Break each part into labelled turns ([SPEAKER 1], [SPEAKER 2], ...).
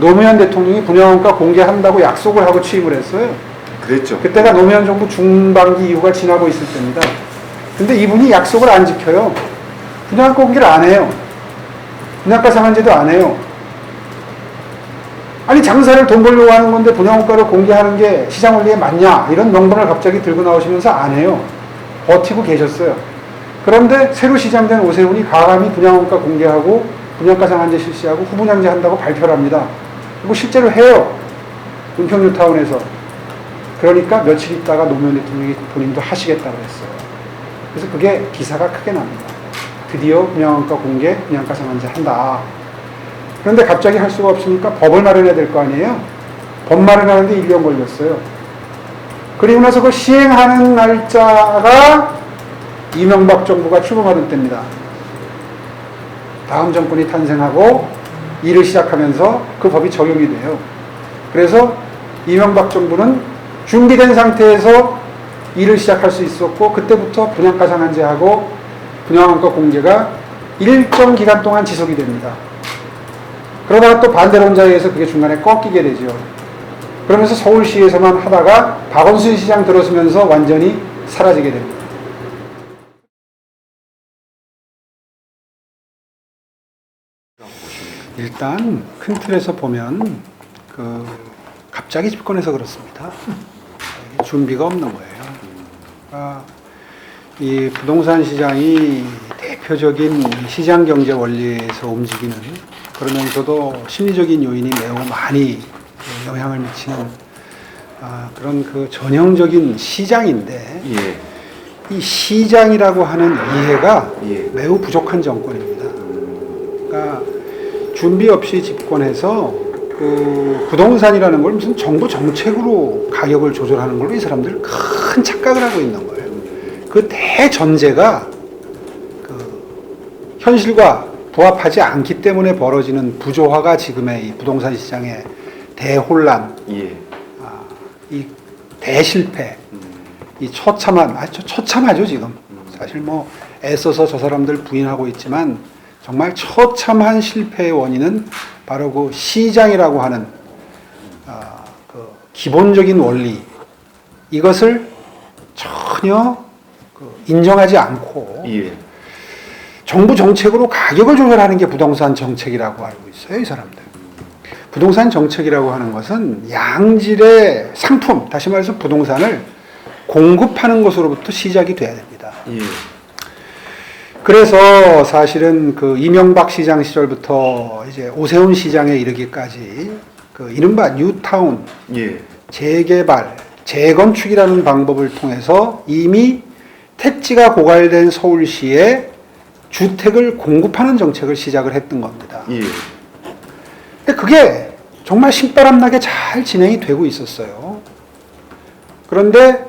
[SPEAKER 1] 노무현 대통령이 분양원가 공개한다고 약속을 하고 취임을 했어요.
[SPEAKER 2] 그랬죠.
[SPEAKER 1] 그때가 노무현 정부 중반기 이후가 지나고 있을 때입니다. 근데 이분이 약속을 안 지켜요. 분양가 공개를 안 해요. 분양가 상한제도 안 해요. 아니 장사를 돈 벌려고 하는 건데 분양원가를 공개하는 게 시장 원리에 맞냐 이런 명분을 갑자기 들고 나오시면서 안 해요. 버티고 계셨어요. 그런데 새로 시장된 오세훈이 과감히 분양원가 공개하고 분양가 상한제 실시하고 후분양제 한다고 발표를 합니다. 그리고 실제로 해요. 은평뉴타운에서. 그러니까 며칠 있다가 노무현 대통령이 본인도 하시겠다고 했어요. 그래서 그게 기사가 크게 납니다. 드디어 분양원가 공개, 분양가 상한제 한다. 그런데 갑자기 할 수가 없으니까 법을 마련해야 될 거 아니에요? 법 마련하는데 1년 걸렸어요. 그리고 나서 그 시행하는 날짜가 이명박 정부가 출범하던 때입니다. 다음 정권이 탄생하고 일을 시작하면서 그 법이 적용이 돼요. 그래서 이명박 정부는 준비된 상태에서 일을 시작할 수 있었고 그때부터 분양가 상한제하고 분양원가 공개가 일정 기간 동안 지속이 됩니다. 그러다가 또 반대론자에 의해서 그게 중간에 꺾이게 되죠. 그러면서 서울시에서만 하다가 박원순 시장 들어서면서 완전히 사라지게 됩니다. 일단 큰 틀에서 보면 갑자기 집권해서 그렇습니다. 준비가 없는 거예요. 그러니까 이 부동산 시장이 대표적인 시장 경제 원리에서 움직이는 그러면서도 심리적인 요인이 매우 많이 영향을 미치는 그런 전형적인 시장인데 이 시장이라고 하는 이해가 매우 부족한 정권입니다. 그러니까 준비 없이 집권해서 부동산이라는 걸 무슨 정부 정책으로 가격을 조절하는 걸로 이 사람들 큰 착각을 하고 있는 거예요. 그 대전제가 현실과 부합하지 않기 때문에 벌어지는 부조화가 지금의 이 부동산 시장의 대혼란, 이 대실패, 이 처참하죠 지금. 사실 뭐 애써서 저 사람들 부인하고 있지만 정말 처참한 실패의 원인은 바로 그 시장이라고 하는 기본적인 원리 이것을 전혀 인정하지 않고 정부 정책으로 가격을 조절하는 게 부동산 정책이라고 알고 있어요, 이 사람들. 부동산 정책이라고 하는 것은 양질의 상품, 다시 말해서 부동산을 공급하는 것으로부터 시작이 돼야 됩니다. 그래서 사실은 이명박 시장 시절부터 이제 오세훈 시장에 이르기까지 이른바 뉴타운, 재개발, 재건축이라는 방법을 통해서 이미 택지가 고갈된 서울시에 주택을 공급하는 정책을 시작을 했던 겁니다. 근데 그게 정말 신바람나게 잘 진행이 되고 있었어요. 그런데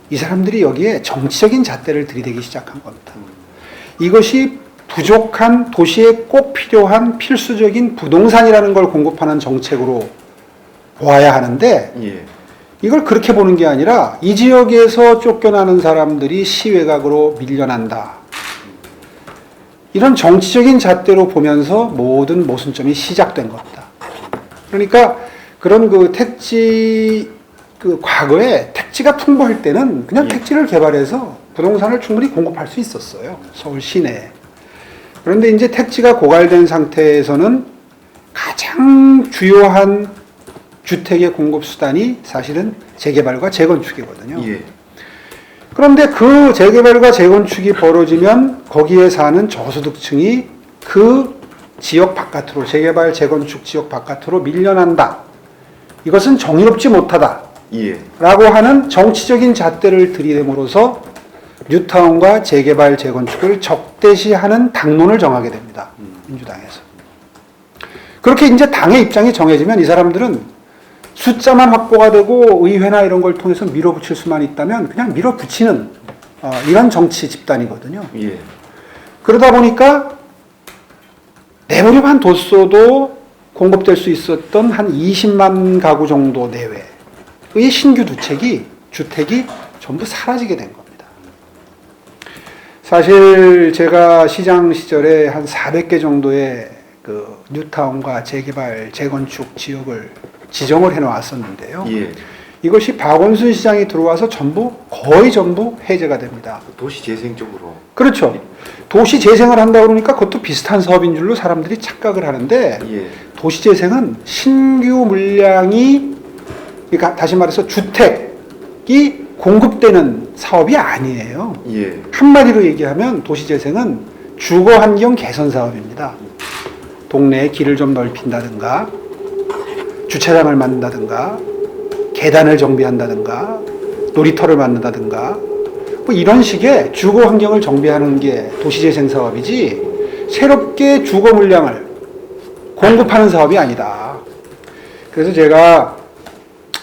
[SPEAKER 1] 이 사람들이 여기에 정치적인 잣대를 들이대기 시작한 겁니다. 이것이 부족한 도시에 꼭 필요한 필수적인 부동산이라는 걸 공급하는 정책으로 보아야 하는데 이걸 그렇게 보는 게 아니라 이 지역에서 쫓겨나는 사람들이 시외곽으로 밀려난다. 이런 정치적인 잣대로 보면서 모든 모순점이 시작된 겁니다. 그러니까 그런 택지, 과거에 택지가 풍부할 때는 그냥 택지를 개발해서 부동산을 충분히 공급할 수 있었어요. 서울 시내에. 그런데 이제 택지가 고갈된 상태에서는 가장 주요한 주택의 공급 수단이 사실은 재개발과 재건축이거든요. 그런데 그 재개발과 재건축이 벌어지면 거기에 사는 저소득층이 그 지역 바깥으로, 재개발, 재건축 지역 바깥으로 밀려난다. 이것은 정의롭지 못하다. 라고 하는 정치적인 잣대를 들이댐으로써 뉴타운과 재개발, 재건축을 적대시하는 당론을 정하게 됩니다. 민주당에서. 그렇게 이제 당의 입장이 정해지면 이 사람들은 숫자만 확보가 되고 의회나 이런 걸 통해서 밀어붙일 수만 있다면 그냥 밀어붙이는 이런 정치 집단이거든요. 그러다 보니까 내부립한 도소도 공급될 수 있었던 한 20만 가구 정도 내외의 신규 주택이 전부 사라지게 된 겁니다. 사실 제가 시장 시절에 한 400개 정도의 그 뉴타운과 재개발, 재건축 지역을 지정을 해놓았었는데요.
[SPEAKER 2] 예.
[SPEAKER 1] 이것이 박원순 시장이 들어와서 거의 전부 해제가 됩니다.
[SPEAKER 2] 도시 재생 쪽으로.
[SPEAKER 1] 그렇죠. 도시 재생을 한다 그러니까 그것도 비슷한 사업인 줄로 사람들이 착각을 하는데
[SPEAKER 2] 예.
[SPEAKER 1] 도시 재생은 신규 물량이 그러니까 다시 말해서 주택이 공급되는 사업이 아니에요.
[SPEAKER 2] 예.
[SPEAKER 1] 한마디로 얘기하면 도시 재생은 주거 환경 개선 사업입니다. 동네에 길을 좀 넓힌다든가 주차장을 만든다든가 계단을 정비한다든가 놀이터를 만든다든가 뭐 이런 식의 주거 환경을 정비하는 게 도시재생 사업이지 새롭게 주거 물량을 공급하는 사업이 아니다. 그래서 제가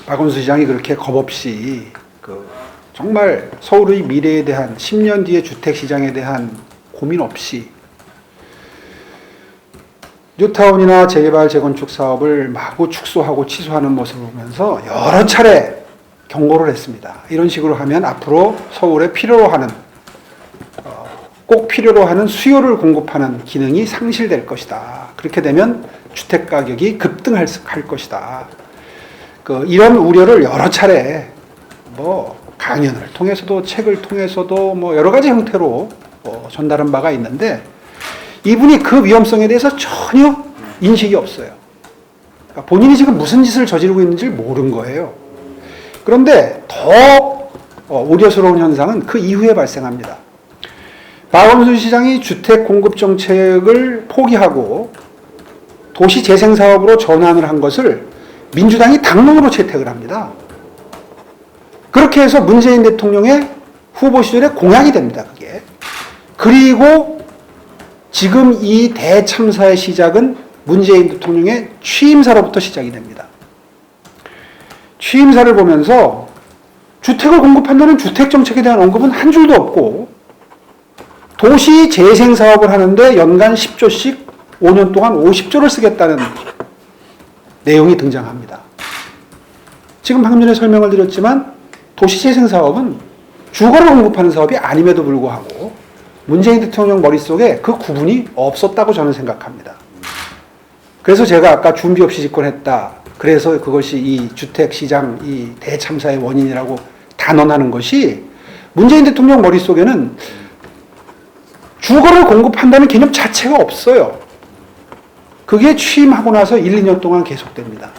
[SPEAKER 1] 박원순 시장이 그렇게 겁없이 정말 서울의 미래에 대한 10년 뒤의 주택시장에 대한 고민 없이 뉴타운이나 재개발, 재건축 사업을 마구 축소하고 취소하는 모습을 보면서 여러 차례 경고를 했습니다. 이런 식으로 하면 앞으로 서울에 꼭 필요로 하는 수요를 공급하는 기능이 상실될 것이다. 그렇게 되면 주택 가격이 급등할 것이다. 이런 우려를 여러 차례 강연을 통해서도 책을 통해서도 여러 가지 형태로 전달한 바가 있는데 이분이 그 위험성에 대해서 전혀 인식이 없어요. 그러니까 본인이 지금 무슨 짓을 저지르고 있는지 모르는 거예요. 그런데 더 우려스러운 현상은 그 이후에 발생합니다. 박원순 시장이 주택 공급 정책을 포기하고 도시 재생 사업으로 전환을 한 것을 민주당이 당론으로 채택을 합니다. 그렇게 해서 문재인 대통령의 후보 시절에 공약이 됩니다. 그게. 그리고 지금 이 대참사의 시작은 문재인 대통령의 취임사로부터 시작이 됩니다. 취임사를 보면서 주택을 공급한다는 주택정책에 대한 언급은 한 줄도 없고 도시 재생 사업을 하는데 연간 10조씩 5년 동안 50조를 쓰겠다는 내용이 등장합니다. 지금 방금 전에 설명을 드렸지만 도시 재생 사업은 주거를 공급하는 사업이 아님에도 불구하고 문재인 대통령 머릿속에 그 구분이 없었다고 저는 생각합니다. 그래서 제가 아까 준비 없이 집권했다. 그래서 그것이 이 주택시장 이 대참사의 원인이라고 단언하는 것이 문재인 대통령 머릿속에는 주거를 공급한다는 개념 자체가 없어요. 그게 취임하고 나서 1, 2년 동안 계속됩니다.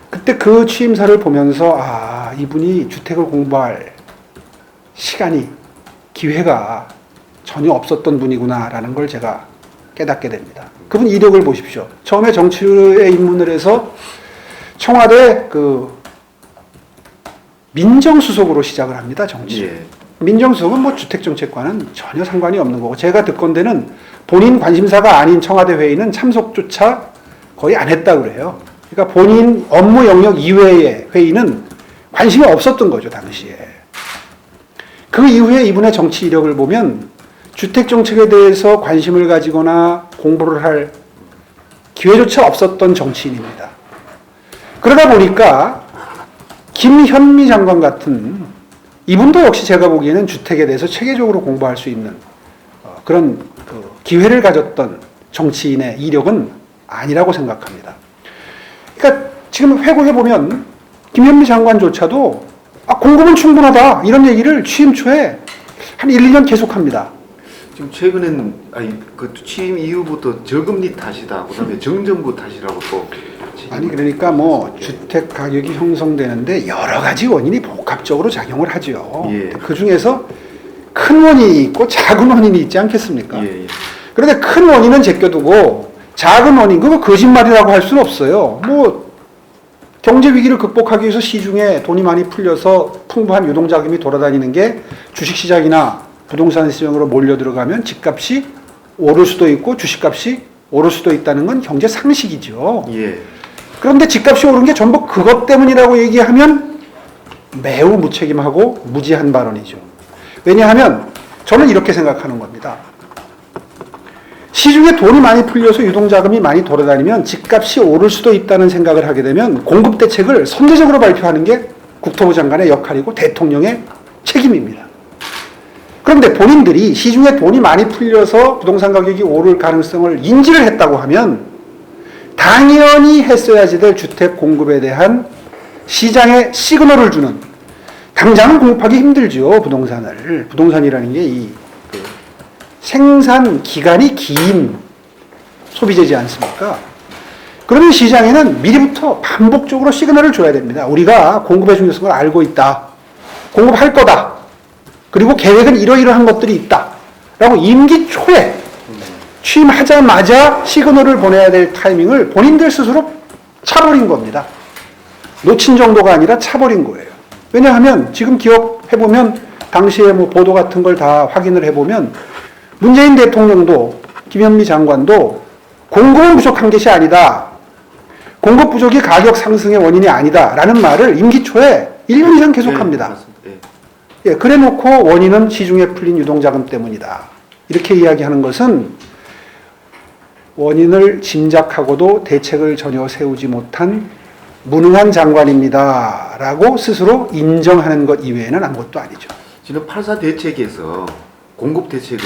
[SPEAKER 1] 그때 그 취임사를 보면서 이분이 주택을 공부할 시간이 기회가 전혀 없었던 분이구나라는 걸 제가 깨닫게 됩니다. 그분 이력을 보십시오. 처음에 정치에 입문을 해서 청와대 민정수석으로 시작을 합니다. 정치.
[SPEAKER 2] 예.
[SPEAKER 1] 민정수석은 주택정책과는 전혀 상관이 없는 거고 제가 듣건대는 본인 관심사가 아닌 청와대 회의는 참석조차 거의 안 했다 그래요. 그러니까 본인 업무 영역 이외의 회의는 관심이 없었던 거죠, 당시에. 그 이후에 이분의 정치 이력을 보면 주택정책에 대해서 관심을 가지거나 공부를 할 기회조차 없었던 정치인입니다. 그러다 보니까 김현미 장관 같은 이분도 역시 제가 보기에는 주택에 대해서 체계적으로 공부할 수 있는 그런 기회를 가졌던 정치인의 이력은 아니라고 생각합니다. 그러니까 지금 회고해보면 김현미 장관조차도 공급은 충분하다 이런 얘기를 취임 초에 한 1, 2년 계속합니다.
[SPEAKER 2] 지금 최근에는 그 취임 이후부터 저금리 탓이다. 그다음에 정정부 탓이라고 또.
[SPEAKER 1] 그러니까 주택 가격이 형성되는데 여러 가지 원인이 복합적으로 작용을 하죠.
[SPEAKER 2] 예.
[SPEAKER 1] 그 중에서 큰 원인이 있고 작은 원인이 있지 않겠습니까?
[SPEAKER 2] 예.
[SPEAKER 1] 그런데 큰 원인은 제껴두고 작은 원인, 그거 거짓말이라고 할 수는 없어요. 경제 위기를 극복하기 위해서 시중에 돈이 많이 풀려서 풍부한 유동자금이 돌아다니는 게 주식시장이나 부동산 시장으로 몰려 들어가면 집값이 오를 수도 있고 주식값이 오를 수도 있다는 건 경제 상식이죠.
[SPEAKER 2] 예.
[SPEAKER 1] 그런데 집값이 오른 게 전부 그것 때문이라고 얘기하면 매우 무책임하고 무지한 발언이죠. 왜냐하면 저는 이렇게 생각하는 겁니다. 시중에 돈이 많이 풀려서 유동자금이 많이 돌아다니면 집값이 오를 수도 있다는 생각을 하게 되면 공급 대책을 선제적으로 발표하는 게 국토부 장관의 역할이고 대통령의 책임입니다. 그런데 본인들이 시중에 돈이 많이 풀려서 부동산 가격이 오를 가능성을 인지를 했다고 하면 당연히 했어야지 될 주택 공급에 대한 시장에 시그널을 주는, 당장은 공급하기 힘들죠, 부동산을. 부동산이라는 게 이 생산 기간이 긴 소비재지 않습니까? 그러면 시장에는 미리부터 반복적으로 시그널을 줘야 됩니다. 우리가 공급의 중요성을 알고 있다. 공급할 거다. 그리고 계획은 이러이러한 것들이 있다. 라고 임기 초에 취임하자마자 시그널을 보내야 될 타이밍을 본인들 스스로 차버린 겁니다. 놓친 정도가 아니라 차버린 거예요. 왜냐하면 지금 기억해보면 당시에 뭐 보도 같은 걸 다 확인을 해보면 문재인 대통령도 김현미 장관도 공급은 부족한 것이 아니다. 공급 부족이 가격 상승의 원인이 아니다. 라는 말을 임기 초에 1년 이상 계속합니다.
[SPEAKER 2] 네,
[SPEAKER 1] 예, 그래 놓고 원인은 시중에 풀린 유동자금 때문이다. 이렇게 이야기하는 것은 원인을 짐작하고도 대책을 전혀 세우지 못한 무능한 장관입니다. 라고 스스로 인정하는 것 이외에는 아무것도 아니죠.
[SPEAKER 2] 지금 8.4 대책에서 공급 대책을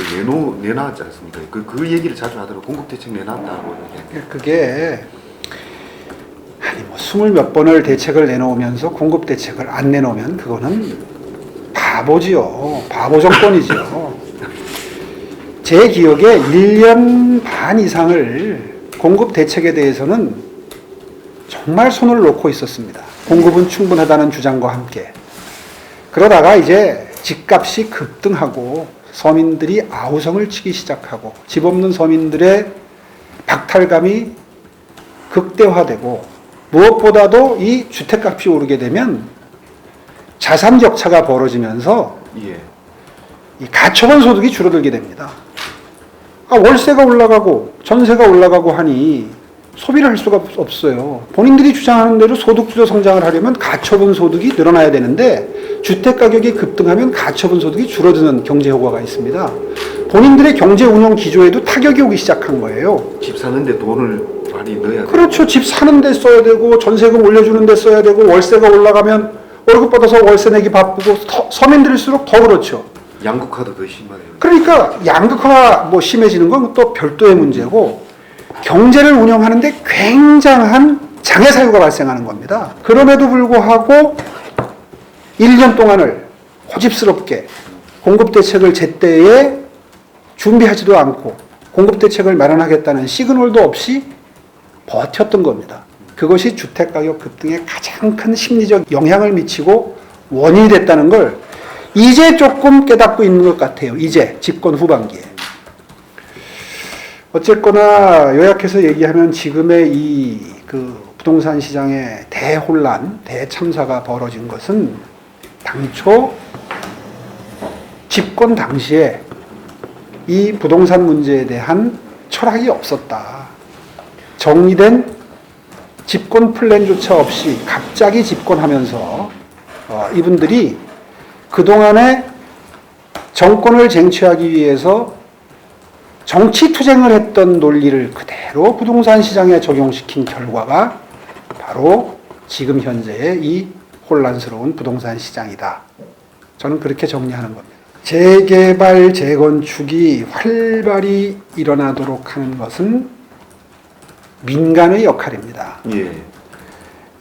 [SPEAKER 2] 내놨지 않습니까? 그 얘기를 자주 하더라고요. 공급 대책 내놨다고.
[SPEAKER 1] 그게 아니 뭐 20몇 번을 대책을 내놓으면서 공급 대책을 안 내놓으면 그거는 바보지요. 바보 정권이지요. 제 기억에 1년 반 이상을 공급 대책에 대해서는 정말 손을 놓고 있었습니다. 공급은 충분하다는 주장과 함께. 그러다가 이제 집값이 급등하고 서민들이 아우성을 치기 시작하고 집 없는 서민들의 박탈감이 극대화되고 무엇보다도 이 주택값이 오르게 되면 자산 격차가 벌어지면서
[SPEAKER 2] 예.
[SPEAKER 1] 이 가처분 소득이 줄어들게 됩니다. 월세가 올라가고 전세가 올라가고 하니 소비를 할 수가 없어요. 본인들이 주장하는 대로 소득주도 성장을 하려면 가처분 소득이 늘어나야 되는데 주택 가격이 급등하면 가처분 소득이 줄어드는 경제 효과가 있습니다. 본인들의 경제 운영 기조에도 타격이 오기 시작한 거예요.
[SPEAKER 2] 집 사는데 돈을 많이 넣어야 돼요.
[SPEAKER 1] 그렇죠. 집 사는 데 써야 되고 전세금 올려주는 데 써야 되고 월세가 올라가면 월급 받아서 월세 내기 바쁘고 서민들일수록 더 그렇죠.
[SPEAKER 2] 양극화도 더 심하네요.
[SPEAKER 1] 그러니까 양극화가 뭐 심해지는 건 또 별도의 문제고 경제를 운영하는데 굉장한 장애 사유가 발생하는 겁니다. 그럼에도 불구하고 1년 동안을 고집스럽게 공급 대책을 제때에 준비하지도 않고 공급 대책을 마련하겠다는 시그널도 없이 버텼던 겁니다. 그것이 주택가격 급등에 가장 큰 심리적 영향을 미치고 원인이 됐다는 걸 이제 조금 깨닫고 있는 것 같아요. 이제 집권 후반기에. 어쨌거나 요약해서 얘기하면 지금의 이 부동산 시장의 대혼란, 대참사가 벌어진 것은 당초 집권 당시에 이 부동산 문제에 대한 철학이 없었다. 정리된 집권 플랜조차 없이 갑자기 집권하면서 이분들이 그동안에 정권을 쟁취하기 위해서 정치 투쟁을 했던 논리를 그대로 부동산 시장에 적용시킨 결과가 바로 지금 현재의 이 혼란스러운 부동산 시장이다. 저는 그렇게 정리하는 겁니다. 재개발, 재건축이 활발히 일어나도록 하는 것은 민간의 역할입니다.
[SPEAKER 2] 예.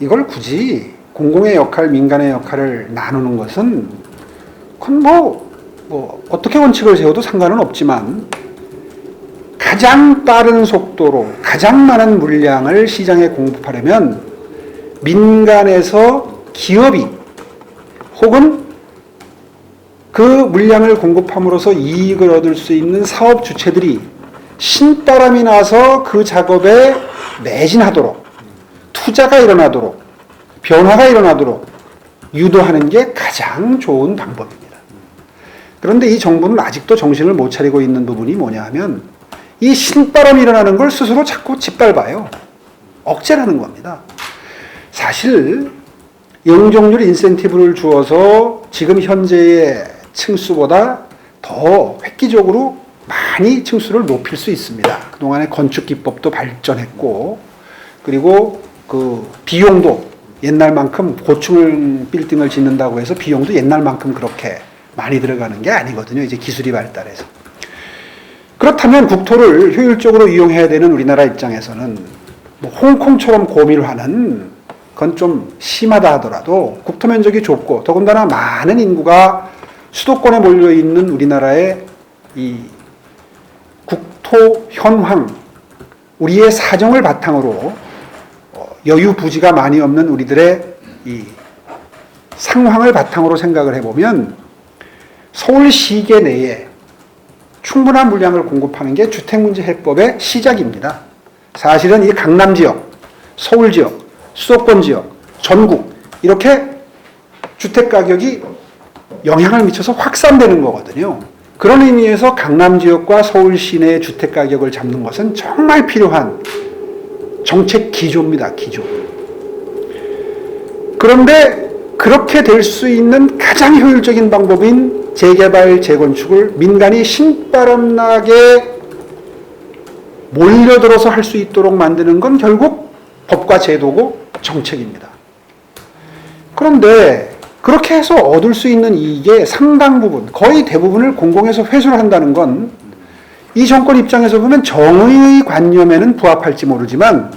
[SPEAKER 1] 이걸 굳이 공공의 역할, 민간의 역할을 나누는 것은 그건 뭐 어떻게 원칙을 세워도 상관은 없지만 가장 빠른 속도로 가장 많은 물량을 시장에 공급하려면 민간에서 기업이 혹은 그 물량을 공급함으로써 이익을 얻을 수 있는 사업 주체들이 신바람이 나서 그 작업에 매진하도록 투자가 일어나도록 변화가 일어나도록 유도하는 게 가장 좋은 방법입니다. 그런데 이 정부는 아직도 정신을 못 차리고 있는 부분이 뭐냐 하면 이 신바람이 일어나는 걸 스스로 자꾸 짓밟아요. 억제라는 겁니다. 사실 영종률 인센티브를 주어서 지금 현재의 층수보다 더 획기적으로 많이 층수를 높일 수 있습니다. 그동안에 건축 기법도 발전했고 그리고 그 비용도 옛날만큼 고층 빌딩을 짓는다고 해서 비용도 옛날만큼 그렇게 많이 들어가는 게 아니거든요. 이제 기술이 발달해서. 그렇다면 국토를 효율적으로 이용해야 되는 우리나라 입장에서는 뭐 홍콩처럼 고밀화는 그건 좀 심하다 하더라도 국토 면적이 좁고 더군다나 많은 인구가 수도권에 몰려 있는 우리나라의 이 국토 현황, 우리의 사정을 바탕으로 여유 부지가 많이 없는 우리들의 이 상황을 바탕으로 생각을 해보면 서울시계 내에 충분한 물량을 공급하는 게 주택문제 해법의 시작입니다. 사실은 이 강남 지역, 서울 지역, 수도권 지역, 전국 이렇게 주택 가격이 영향을 미쳐서 확산되는 거거든요. 그런 의미에서 강남 지역과 서울 시내의 주택 가격을 잡는 것은 정말 필요한 정책 기조입니다. 기조. 그런데 그렇게 될 수 있는 가장 효율적인 방법인 재개발, 재건축을 민간이 신바람나게 몰려들어서 할 수 있도록 만드는 건 결국 법과 제도고 정책입니다. 그런데 그렇게 해서 얻을 수 있는 이익의 상당 부분, 거의 대부분을 공공에서 회수를 한다는 건 이 정권 입장에서 보면 정의의 관념에는 부합할지 모르지만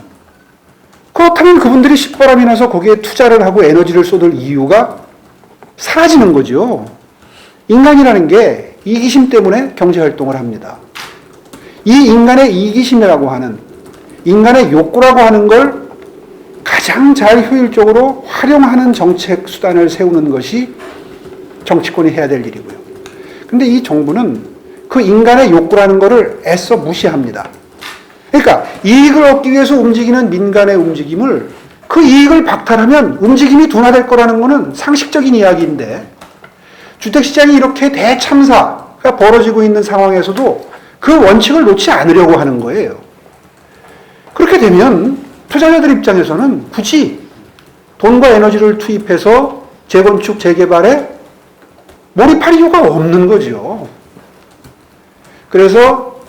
[SPEAKER 1] 그렇다면 그분들이 신바람이 나서 거기에 투자를 하고 에너지를 쏟을 이유가 사라지는 거죠. 인간이라는 게 이기심 때문에 경제활동을 합니다. 이 인간의 이기심이라고 하는, 인간의 욕구라고 하는 걸 가장 잘 효율적으로 활용하는 정책 수단을 세우는 것이 정치권이 해야 될 일이고요. 근데 이 정부는 그 인간의 욕구라는 것을 애써 무시합니다. 그러니까 이익을 얻기 위해서 움직이는 민간의 움직임을, 그 이익을 박탈하면 움직임이 둔화될 거라는 것은 상식적인 이야기인데, 주택시장이 이렇게 대참사가 벌어지고 있는 상황에서도 그 원칙을 놓지 않으려고 하는 거예요. 그렇게 되면 투자자들 입장에서는 굳이 돈과 에너지를 투입해서 재건축, 재개발에 몰입할 이유가 없는 거죠. 그래서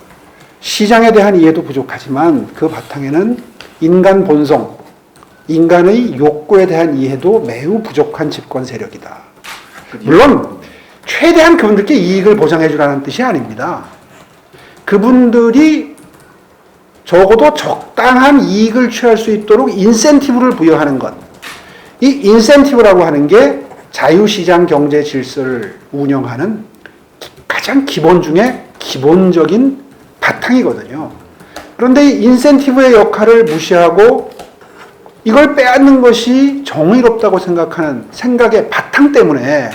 [SPEAKER 1] 시장에 대한 이해도 부족하지만 그 바탕에는 인간 본성, 인간의 욕구에 대한 이해도 매우 부족한 집권 세력이다. 물론 최대한 그분들께 이익을 보장해 주라는 뜻이 아닙니다. 그분들이 적어도 적당한 이익을 취할 수 있도록 인센티브를 부여하는 것. 이 인센티브라고 하는 게 자유시장 경제 질서를 운영하는 가장 기본 중에 기본적인 바탕이거든요. 그런데 이 인센티브의 역할을 무시하고 이걸 빼앗는 것이 정의롭다고 생각하는 생각의 바탕 때문에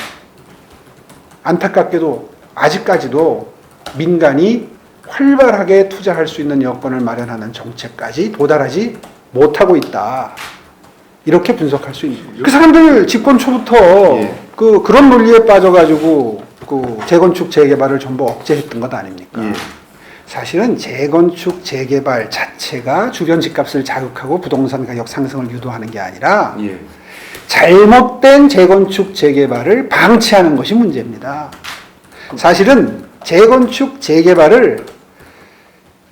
[SPEAKER 1] 안타깝게도 아직까지도 민간이 활발하게 투자할 수 있는 여건을 마련하는 정책까지 도달하지 못하고 있다. 이렇게 분석할 수 있는 거죠. 그 사람들 집권 초부터 그런 논리에 빠져가지고 그 재건축, 재개발을 전부 억제했던 것 아닙니까? 사실은 재건축, 재개발 자체가 주변 집값을 자극하고 부동산 가격 상승을 유도하는 게 아니라 잘못된 재건축, 재개발을 방치하는 것이 문제입니다. 사실은 재건축, 재개발을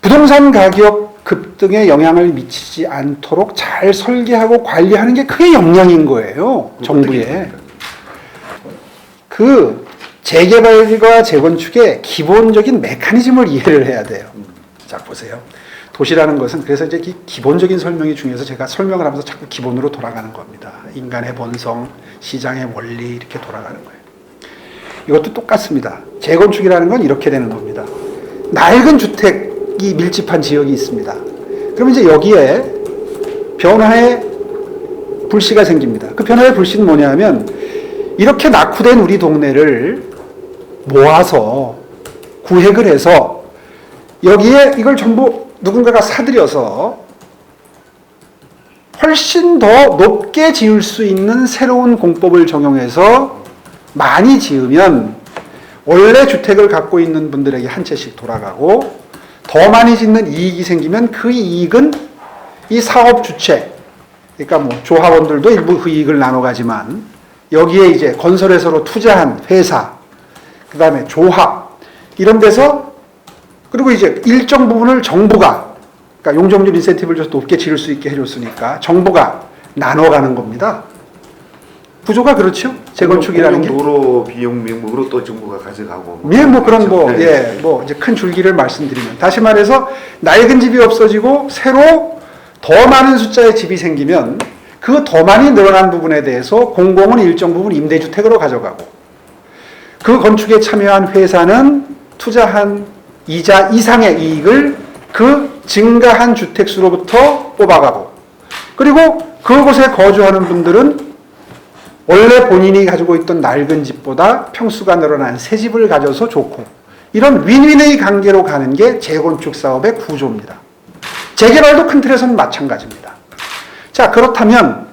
[SPEAKER 1] 부동산 가격 급등에 영향을 미치지 않도록 잘 설계하고 관리하는 게 그게 역량인 거예요. 정부의. 그 재개발과 재건축의 기본적인 메커니즘을 이해를 해야 돼요. 자, 보세요. 도시라는 것은 그래서 이제 기본적인 설명이 중요해서 제가 설명을 하면서 자꾸 기본으로 돌아가는 겁니다. 인간의 본성, 시장의 원리 이렇게 돌아가는 거예요. 이것도 똑같습니다. 재건축이라는 건 이렇게 되는 겁니다. 낡은 주택이 밀집한 지역이 있습니다. 그럼 이제 여기에 변화의 불씨가 생깁니다. 그 변화의 불씨는 뭐냐면 이렇게 낙후된 우리 동네를 모아서 구획을 해서 여기에 이걸 전부 누군가가 사들여서 훨씬 더 높게 지을 수 있는 새로운 공법을 적용해서 많이 지으면 원래 주택을 갖고 있는 분들에게 한 채씩 돌아가고 더 많이 짓는 이익이 생기면 그 이익은 이 사업 주체, 그러니까 뭐 조합원들도 일부 그 이익을 나눠 가지만 여기에 이제 건설회사로 투자한 회사, 그 다음에 조합, 이런 데서 그리고 이제 일정 부분을 정부가, 그러니까 용적률 인센티브를 줘서 높게 지을 수 있게 해줬으니까 정부가 나눠가는 겁니다. 구조가 그렇죠. 재건축이라는 게.
[SPEAKER 2] 도로 비용 명목으로 또 정부가 가져가고.
[SPEAKER 1] 예, 뭐 그런 거,
[SPEAKER 2] 네.
[SPEAKER 1] 예, 뭐 이제 큰 줄기를 말씀드리면 다시 말해서 낡은 집이 없어지고 새로 더 많은 숫자의 집이 생기면 그 더 많이 늘어난 부분에 대해서 공공은 일정 부분 임대주택으로 가져가고 그 건축에 참여한 회사는 투자한 이자 이상의 이익을 그 증가한 주택수로부터 뽑아가고 그리고 그곳에 거주하는 분들은 원래 본인이 가지고 있던 낡은 집보다 평수가 늘어난 새 집을 가져서 좋고 이런 윈윈의 관계로 가는 게 재건축 사업의 구조입니다. 재개발도 큰 틀에서는 마찬가지입니다. 자, 그렇다면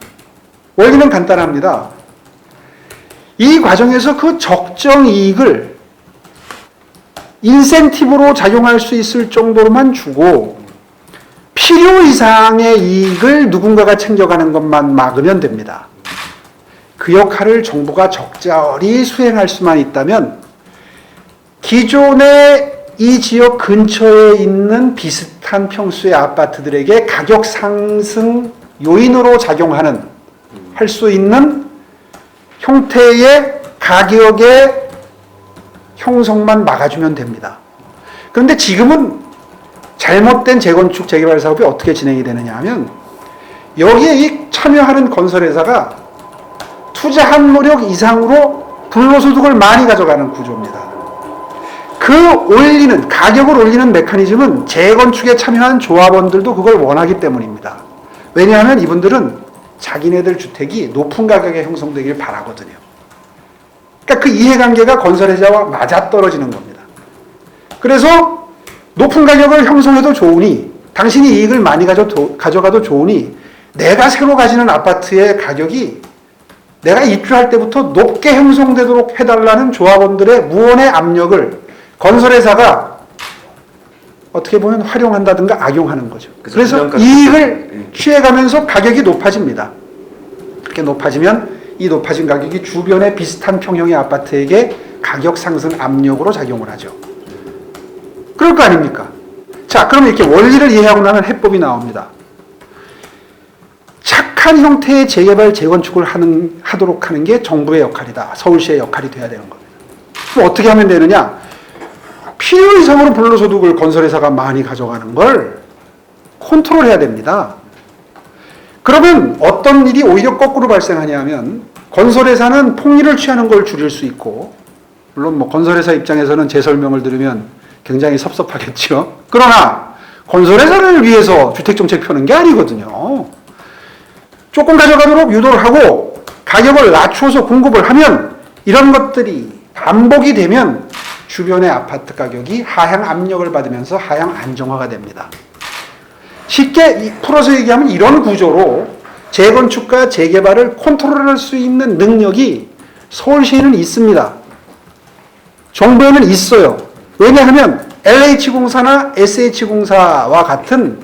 [SPEAKER 1] 원리는 간단합니다. 이 과정에서 그 적정 이익을 인센티브로 작용할 수 있을 정도로만 주고 필요 이상의 이익을 누군가가 챙겨가는 것만 막으면 됩니다. 그 역할을 정부가 적절히 수행할 수만 있다면 기존의 이 지역 근처에 있는 비슷한 평수의 아파트들에게 가격 상승 요인으로 작용하는 할 수 있는 형태의 가격의 형성만 막아주면 됩니다. 그런데 지금은 잘못된 재건축 재개발 사업이 어떻게 진행이 되느냐 하면 여기에 이 참여하는 건설회사가 투자한 노력 이상으로 불로소득을 많이 가져가는 구조입니다. 그 올리는, 가격을 올리는 메커니즘은 재건축에 참여한 조합원들도 그걸 원하기 때문입니다. 왜냐하면 이분들은 자기네들 주택이 높은 가격에 형성되길 바라거든요. 그러니까 그 이해관계가 건설회사와 맞아떨어지는 겁니다. 그래서 높은 가격을 형성해도 좋으니 당신이 이익을 많이 가져가도 좋으니 내가 새로 가지는 아파트의 가격이 내가 입주할 때부터 높게 형성되도록 해달라는 조합원들의 무언의 압력을 건설회사가 어떻게 보면 활용한다든가 악용하는 거죠. 그래서 이익을 취해가면서 가격이 높아집니다. 그렇게 높아지면 이 높아진 가격이 주변의 비슷한 평형의 아파트에게 가격 상승 압력으로 작용을 하죠. 그럴 거 아닙니까? 자, 그럼 이렇게 원리를 이해하고 나면 해법이 나옵니다. 착한 형태의 재개발, 재건축을 하도록 하는 게 정부의 역할이다. 서울시의 역할이 돼야 되는 겁니다. 그럼 어떻게 하면 되느냐? 필요 이상으로 불로소득을 건설회사가 많이 가져가는 걸 컨트롤해야 됩니다. 그러면 어떤 일이 오히려 거꾸로 발생하냐면 건설회사는 폭리를 취하는 걸 줄일 수 있고 물론 뭐 건설회사 입장에서는 제 설명을 들으면 굉장히 섭섭하겠죠. 그러나 건설회사를 위해서 주택정책 펴는 게 아니거든요. 조금 가져가도록 유도를 하고 가격을 낮추어서 공급을 하면 이런 것들이 반복이 되면 주변의 아파트 가격이 하향 압력을 받으면서 하향 안정화가 됩니다. 쉽게 풀어서 얘기하면 이런 구조로 재건축과 재개발을 컨트롤할 수 있는 능력이 서울시에는 있습니다. 정부에는 있어요. 왜냐하면 LH공사나 SH공사와 같은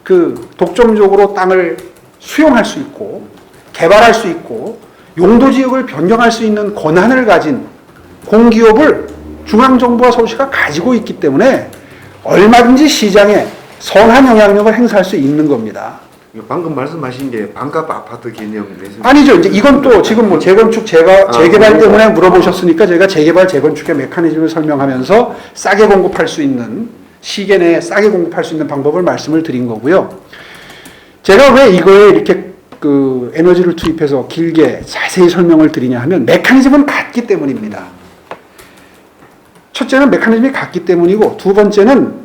[SPEAKER 1] 그 독점적으로 땅을 수용할 수 있고 개발할 수 있고 용도지역을 변경할 수 있는 권한을 가진 공기업을 중앙정부와 서울시가 가지고 있기 때문에 얼마든지 시장에 선한 영향력을 행사할 수 있는 겁니다.
[SPEAKER 2] 방금 말씀하신 게 반값 아파트 개념
[SPEAKER 1] 아니죠. 이제 이건 또 지금 뭐 재건축 재개발 때문에 물어보셨으니까 제가 재개발 재건축의 메커니즘을 설명하면서 싸게 공급할 수 있는 시계 내에 싸게 공급할 수 있는 방법을 말씀을 드린 거고요. 제가 왜 이거에 이렇게 그 에너지를 투입해서 길게 자세히 설명을 드리냐 하면 메커니즘은 같기 때문입니다. 첫째는 메커니즘이 같기 때문이고 두 번째는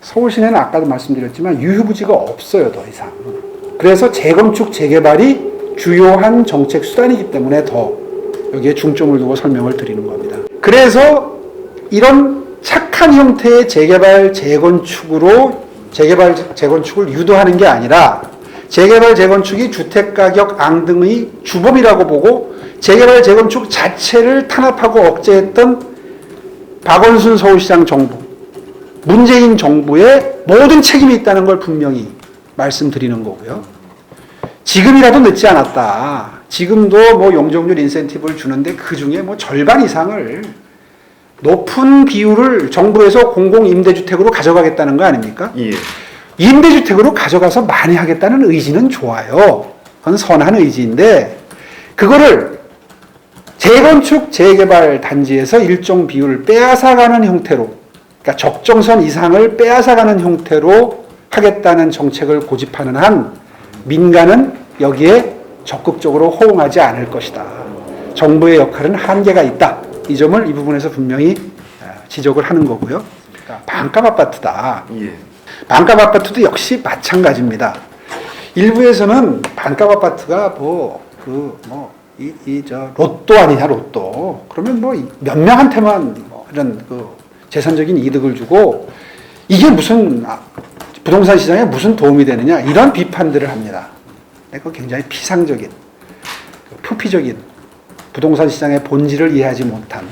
[SPEAKER 1] 서울시내는 아까도 말씀드렸지만 유휴부지가 없어요, 더 이상. 그래서 재건축, 재개발이 주요한 정책 수단이기 때문에 더 여기에 중점을 두고 설명을 드리는 겁니다. 그래서 이런 착한 형태의 재개발, 재건축으로 재개발, 재건축을 유도하는 게 아니라 재개발, 재건축이 주택가격 앙등의 주범이라고 보고 재개발, 재건축 자체를 탄압하고 억제했던 박원순 서울시장 정부, 문재인 정부의 모든 책임이 있다는 걸 분명히 말씀드리는 거고요. 지금이라도 늦지 않았다. 지금도 뭐 용적률 인센티브를 주는데 그 중에 뭐 절반 이상을 높은 비율을 정부에서 공공임대주택으로 가져가겠다는 거 아닙니까?
[SPEAKER 2] 예.
[SPEAKER 1] 임대주택으로 가져가서 많이 하겠다는 의지는 좋아요. 그건 선한 의지인데 그거를 재건축 재개발 단지에서 일정 비율을 빼앗아가는 형태로, 그러니까 적정선 이상을 빼앗아가는 형태로 하겠다는 정책을 고집하는 한 민간은 여기에 적극적으로 호응하지 않을 것이다. 정부의 역할은 한계가 있다. 이 점을 이 부분에서 분명히 지적을 하는 거고요. 그러니까 반값 아파트다.
[SPEAKER 2] 예.
[SPEAKER 1] 반값 아파트도 역시 마찬가지입니다. 일부에서는 반값 아파트가 로또 아니냐, 로또. 그러면 몇 명한테만 이런 재산적인 이득을 주고 이게 무슨 부동산 시장에 무슨 도움이 되느냐, 이런 비판들을 합니다. 그거 굉장히 피상적인, 표피적인 부동산 시장의 본질을 이해하지 못한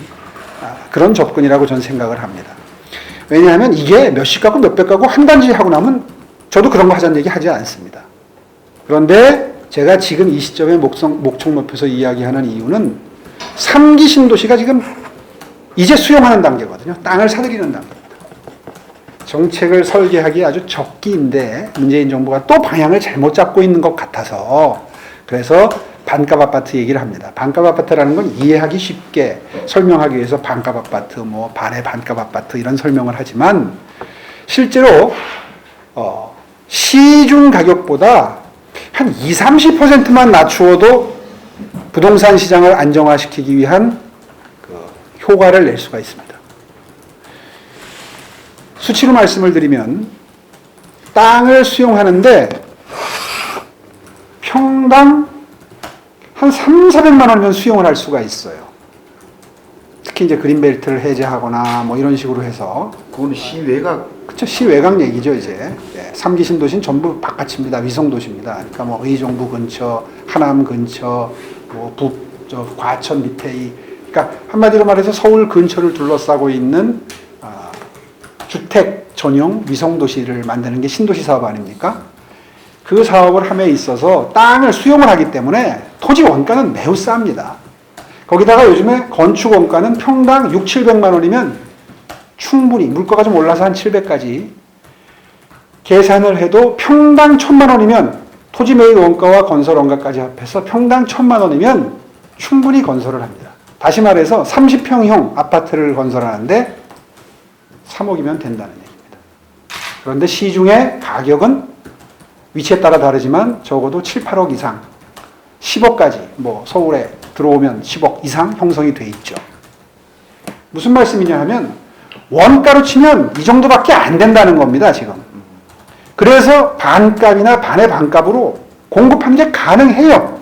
[SPEAKER 1] 그런 접근이라고 저는 생각을 합니다. 왜냐하면 이게 몇십 가구, 몇백 가구 한 단지 하고 나면 저도 그런 거 하자는 얘기 하지 않습니다. 그런데 제가 지금 이 시점에 목청 높여서 이야기하는 이유는 3기 신도시가 지금 이제 수용하는 단계거든요. 땅을 사들이는 단계입니다. 정책을 설계하기 아주 적기인데 문재인 정부가 또 방향을 잘못 잡고 있는 것 같아서, 그래서 반값 아파트 얘기를 합니다. 반값 아파트라는 건 이해하기 쉽게 설명하기 위해서 반값 아파트, 반의 반값 아파트 이런 설명을 하지만 실제로 시중 가격보다 한 20-30%만 낮추어도 부동산 시장을 안정화시키기 위한 효과를 낼 수가 있습니다. 수치로 말씀을 드리면 땅을 수용하는데 평당 한 300~400만 원이면 수용을 할 수가 있어요. 특히 이제 그린벨트를 해제하거나 이런 식으로 해서.
[SPEAKER 2] 그거는 시외곽.
[SPEAKER 1] 그렇죠. 시외곽 얘기죠, 이제. 3기 신도시는 전부 바깥입니다. 위성도시입니다. 그러니까 의정부 근처, 하남 근처, 과천 밑에 그러니까 한마디로 말해서 서울 근처를 둘러싸고 있는 주택 전용 위성도시를 만드는 게 신도시 사업 아닙니까? 그 사업을 함에 있어서 땅을 수용을 하기 때문에 토지 원가는 매우 쌉니다. 거기다가 요즘에 건축 원가는 평당 600~700만 원이면 충분히, 물가가 좀 올라서 한 700까지 계산을 해도 평당 1000만 원이면, 토지 매입 원가와 건설 원가까지 합해서 평당 1000만 원이면 충분히 건설을 합니다. 다시 말해서 30평형 아파트를 건설하는데 3억이면 된다는 얘기입니다. 그런데 시중의 가격은 위치에 따라 다르지만 적어도 7~8억 이상, 10억까지, 서울에 들어오면 10억 이상 형성이 돼 있죠. 무슨 말씀이냐 하면 원가로 치면 이 정도밖에 안 된다는 겁니다, 지금. 그래서 반값이나 반의 반값으로 공급하는 게 가능해요.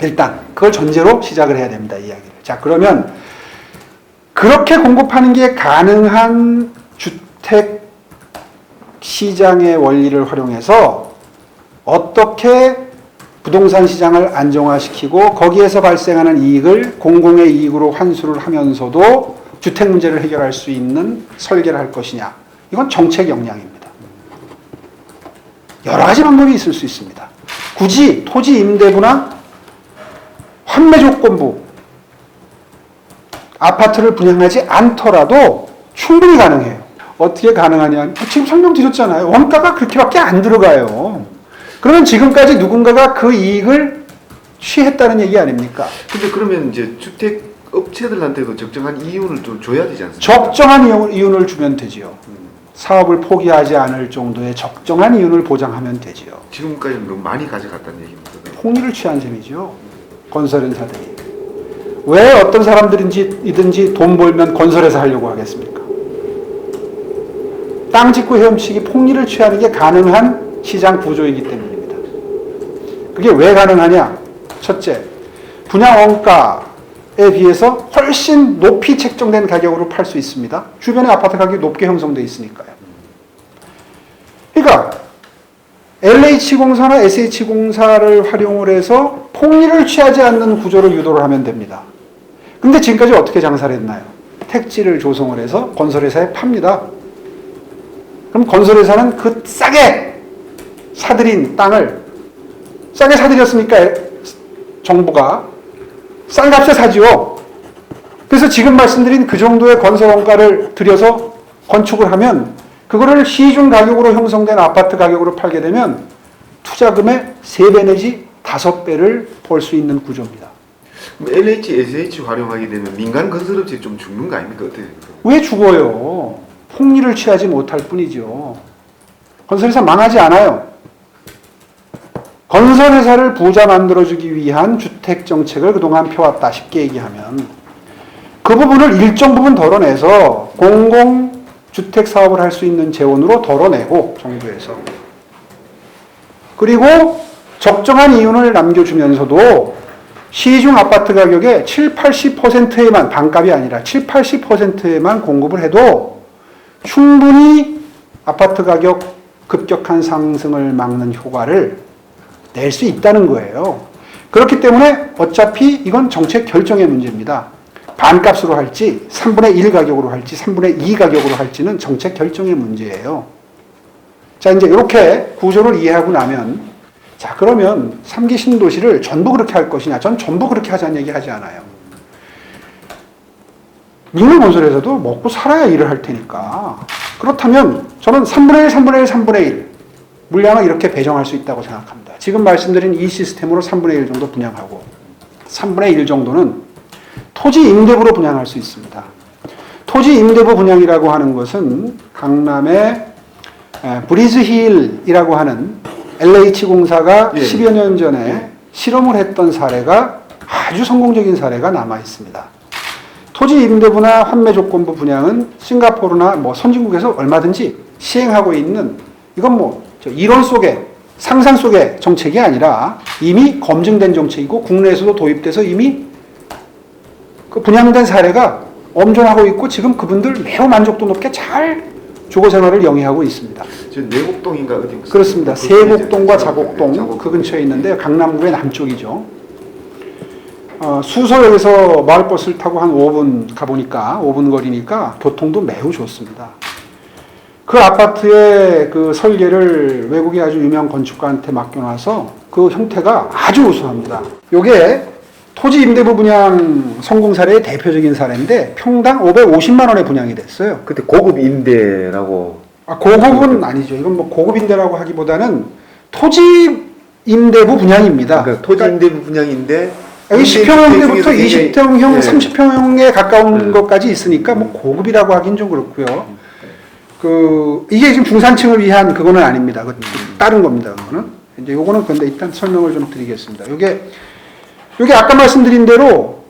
[SPEAKER 1] 일단 그걸 전제로 시작을 해야 됩니다, 이야기를. 자, 그러면 그렇게 공급하는 게 가능한 주택 시장의 원리를 활용해서 어떻게 부동산 시장을 안정화시키고 거기에서 발생하는 이익을 공공의 이익으로 환수를 하면서도 주택 문제를 해결할 수 있는 설계를 할 것이냐. 이건 정책 역량입니다. 여러 가지 방법이 있을 수 있습니다. 굳이 토지 임대부나 환매 조건부 아파트를 분양하지 않더라도 충분히 가능해요. 어떻게 가능하냐? 지금 설명드렸잖아요. 원가가 그렇게밖에 안 들어가요. 그러면 지금까지 누군가가 그 이익을 취했다는 얘기 아닙니까?
[SPEAKER 2] 근데 그러면 이제 주택 업체들한테도 적정한 이윤을 좀 줘야 되지 않습니까?
[SPEAKER 1] 적정한 이윤을 주면 되지요. 사업을 포기하지 않을 정도의 적정한 이윤을 보장하면 되지요.
[SPEAKER 2] 지금까지는 너무 많이 가져갔다는 얘기입니다.
[SPEAKER 1] 폭리를 취한 셈이죠. 건설회사들이. 왜 어떤 사람들이든지 돈 벌면 건설회사 하려고 하겠습니까? 땅 짓고 헤엄치기, 폭리를 취하는 게 가능한 시장 구조이기 때문입니다. 그게 왜 가능하냐? 첫째, 분양 원가에 비해서 훨씬 높이 책정된 가격으로 팔 수 있습니다. 주변에 아파트 가격이 높게 형성되어 있으니까요. 그러니까 LH공사나 SH공사를 활용을 해서 폭리를 취하지 않는 구조를 유도를 하면 됩니다. 근데 지금까지 어떻게 장사를 했나요? 택지를 조성을 해서 건설회사에 팝니다. 그럼 건설회사는 그 싸게 사들인 땅을 싸게 사들였으니까 정부가 싼 값에 사지요. 그래서 지금 말씀드린 그 정도의 건설 원가를 들여서 건축을 하면 그거를 시중 가격으로 형성된 아파트 가격으로 팔게 되면 투자금의 3배 내지 5배를 벌 수 있는 구조입니다.
[SPEAKER 2] LH, SH 활용하게 되면 민간 건설업체 좀 죽는 거 아닙니까? 어때요?
[SPEAKER 1] 왜 죽어요? 폭리를 취하지 못할 뿐이죠. 건설회사 망하지 않아요. 건설회사를 부자 만들어주기 위한 주택정책을 그동안 펴왔다. 쉽게 얘기하면. 그 부분을 일정 부분 덜어내서 공공주택사업을 할 수 있는 재원으로 덜어내고 정부에서. 그리고 적정한 이윤을 남겨주면서도 시중 아파트 가격의 7, 80%에만, 반값이 아니라 7, 80%에만 공급을 해도 충분히 아파트 가격 급격한 상승을 막는 효과를 낼 수 있다는 거예요. 그렇기 때문에 어차피 이건 정책 결정의 문제입니다. 반값으로 할지, 3분의 1 가격으로 할지, 3분의 2 가격으로 할지는 정책 결정의 문제예요. 자, 이제 이렇게 구조를 이해하고 나면 자, 그러면 3기 신도시를 전부 그렇게 할 것이냐? 전 전부 그렇게 하자는 얘기 하지 않아요. 민간건설에서도 먹고 살아야 일을 할 테니까. 그렇다면 저는 3분의 1, 3분의 1, 3분의 1 물량을 이렇게 배정할 수 있다고 생각합니다. 지금 말씀드린 이 시스템으로 3분의 1 정도 분양하고 3분의 1 정도는 토지 임대부로 분양할 수 있습니다. 토지 임대부 분양이라고 하는 것은 강남의 브리즈힐이라고 하는 LH공사가
[SPEAKER 2] 예.
[SPEAKER 1] 10여 년 전에 실험을 했던 사례가 아주 성공적인 사례가 남아 있습니다. 토지 임대부나 환매 조건부 분양은 싱가포르나 선진국에서 얼마든지 시행하고 있는 이건 이론 속에 상상 속의 정책이 아니라 이미 검증된 정책이고 국내에서도 도입돼서 이미 그 분양된 사례가 엄존하고 있고 지금 그분들 매우 만족도 높게 잘 주거 생활을 영위하고 있습니다.
[SPEAKER 2] 지금 내곡동인가 어디?
[SPEAKER 1] 그렇습니다. 세곡동과 자곡동 그 근처에 있는데 강남구의 남쪽이죠. 수서역에서 마을버스를 타고 한 5분 가보니까 5분 거리니까 교통도 매우 좋습니다. 그 아파트의 그 설계를 외국의 아주 유명 건축가한테 맡겨놔서 그 형태가 아주 우수합니다. 요게 토지 임대부 분양 성공 사례의 대표적인 사례인데 평당 550만 원에 분양이 됐어요.
[SPEAKER 2] 그때 고급 임대라고.
[SPEAKER 1] 고급은 아니죠. 이건 고급 임대라고 하기보다는 토지 임대부 분양입니다.
[SPEAKER 2] 그러니까 토지 임대부 분양인데
[SPEAKER 1] 여기 10평형대부터 20평형,
[SPEAKER 2] 예.
[SPEAKER 1] 30평형에 가까운 것까지 있으니까 고급이라고 하긴 좀 그렇고요. 이게 지금 중산층을 위한 그거는 아닙니다. 다른 겁니다. 그거는. 이제 요거는 근데 일단 설명을 좀 드리겠습니다. 요게 아까 말씀드린 대로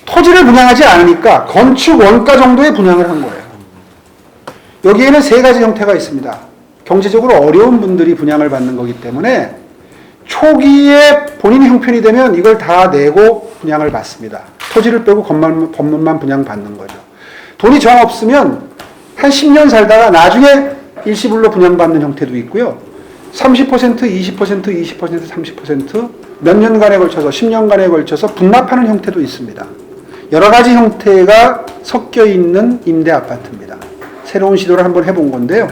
[SPEAKER 1] 토지를 분양하지 않으니까 건축 원가 정도의 분양을 한 거예요. 여기에는 3가지 형태가 있습니다. 경제적으로 어려운 분들이 분양을 받는 거기 때문에 초기에 본인이 형편이 되면 이걸 다 내고 분양을 받습니다. 토지를 빼고 건물만 분양받는 거죠. 돈이 정 없으면 한 10년 살다가 나중에 일시불로 분양받는 형태도 있고요. 30%, 20%, 20%, 30% 몇 년간에 걸쳐서 10년간에 걸쳐서 분납하는 형태도 있습니다. 여러 가지 형태가 섞여 있는 임대 아파트입니다. 새로운 시도를 한번 해본 건데요.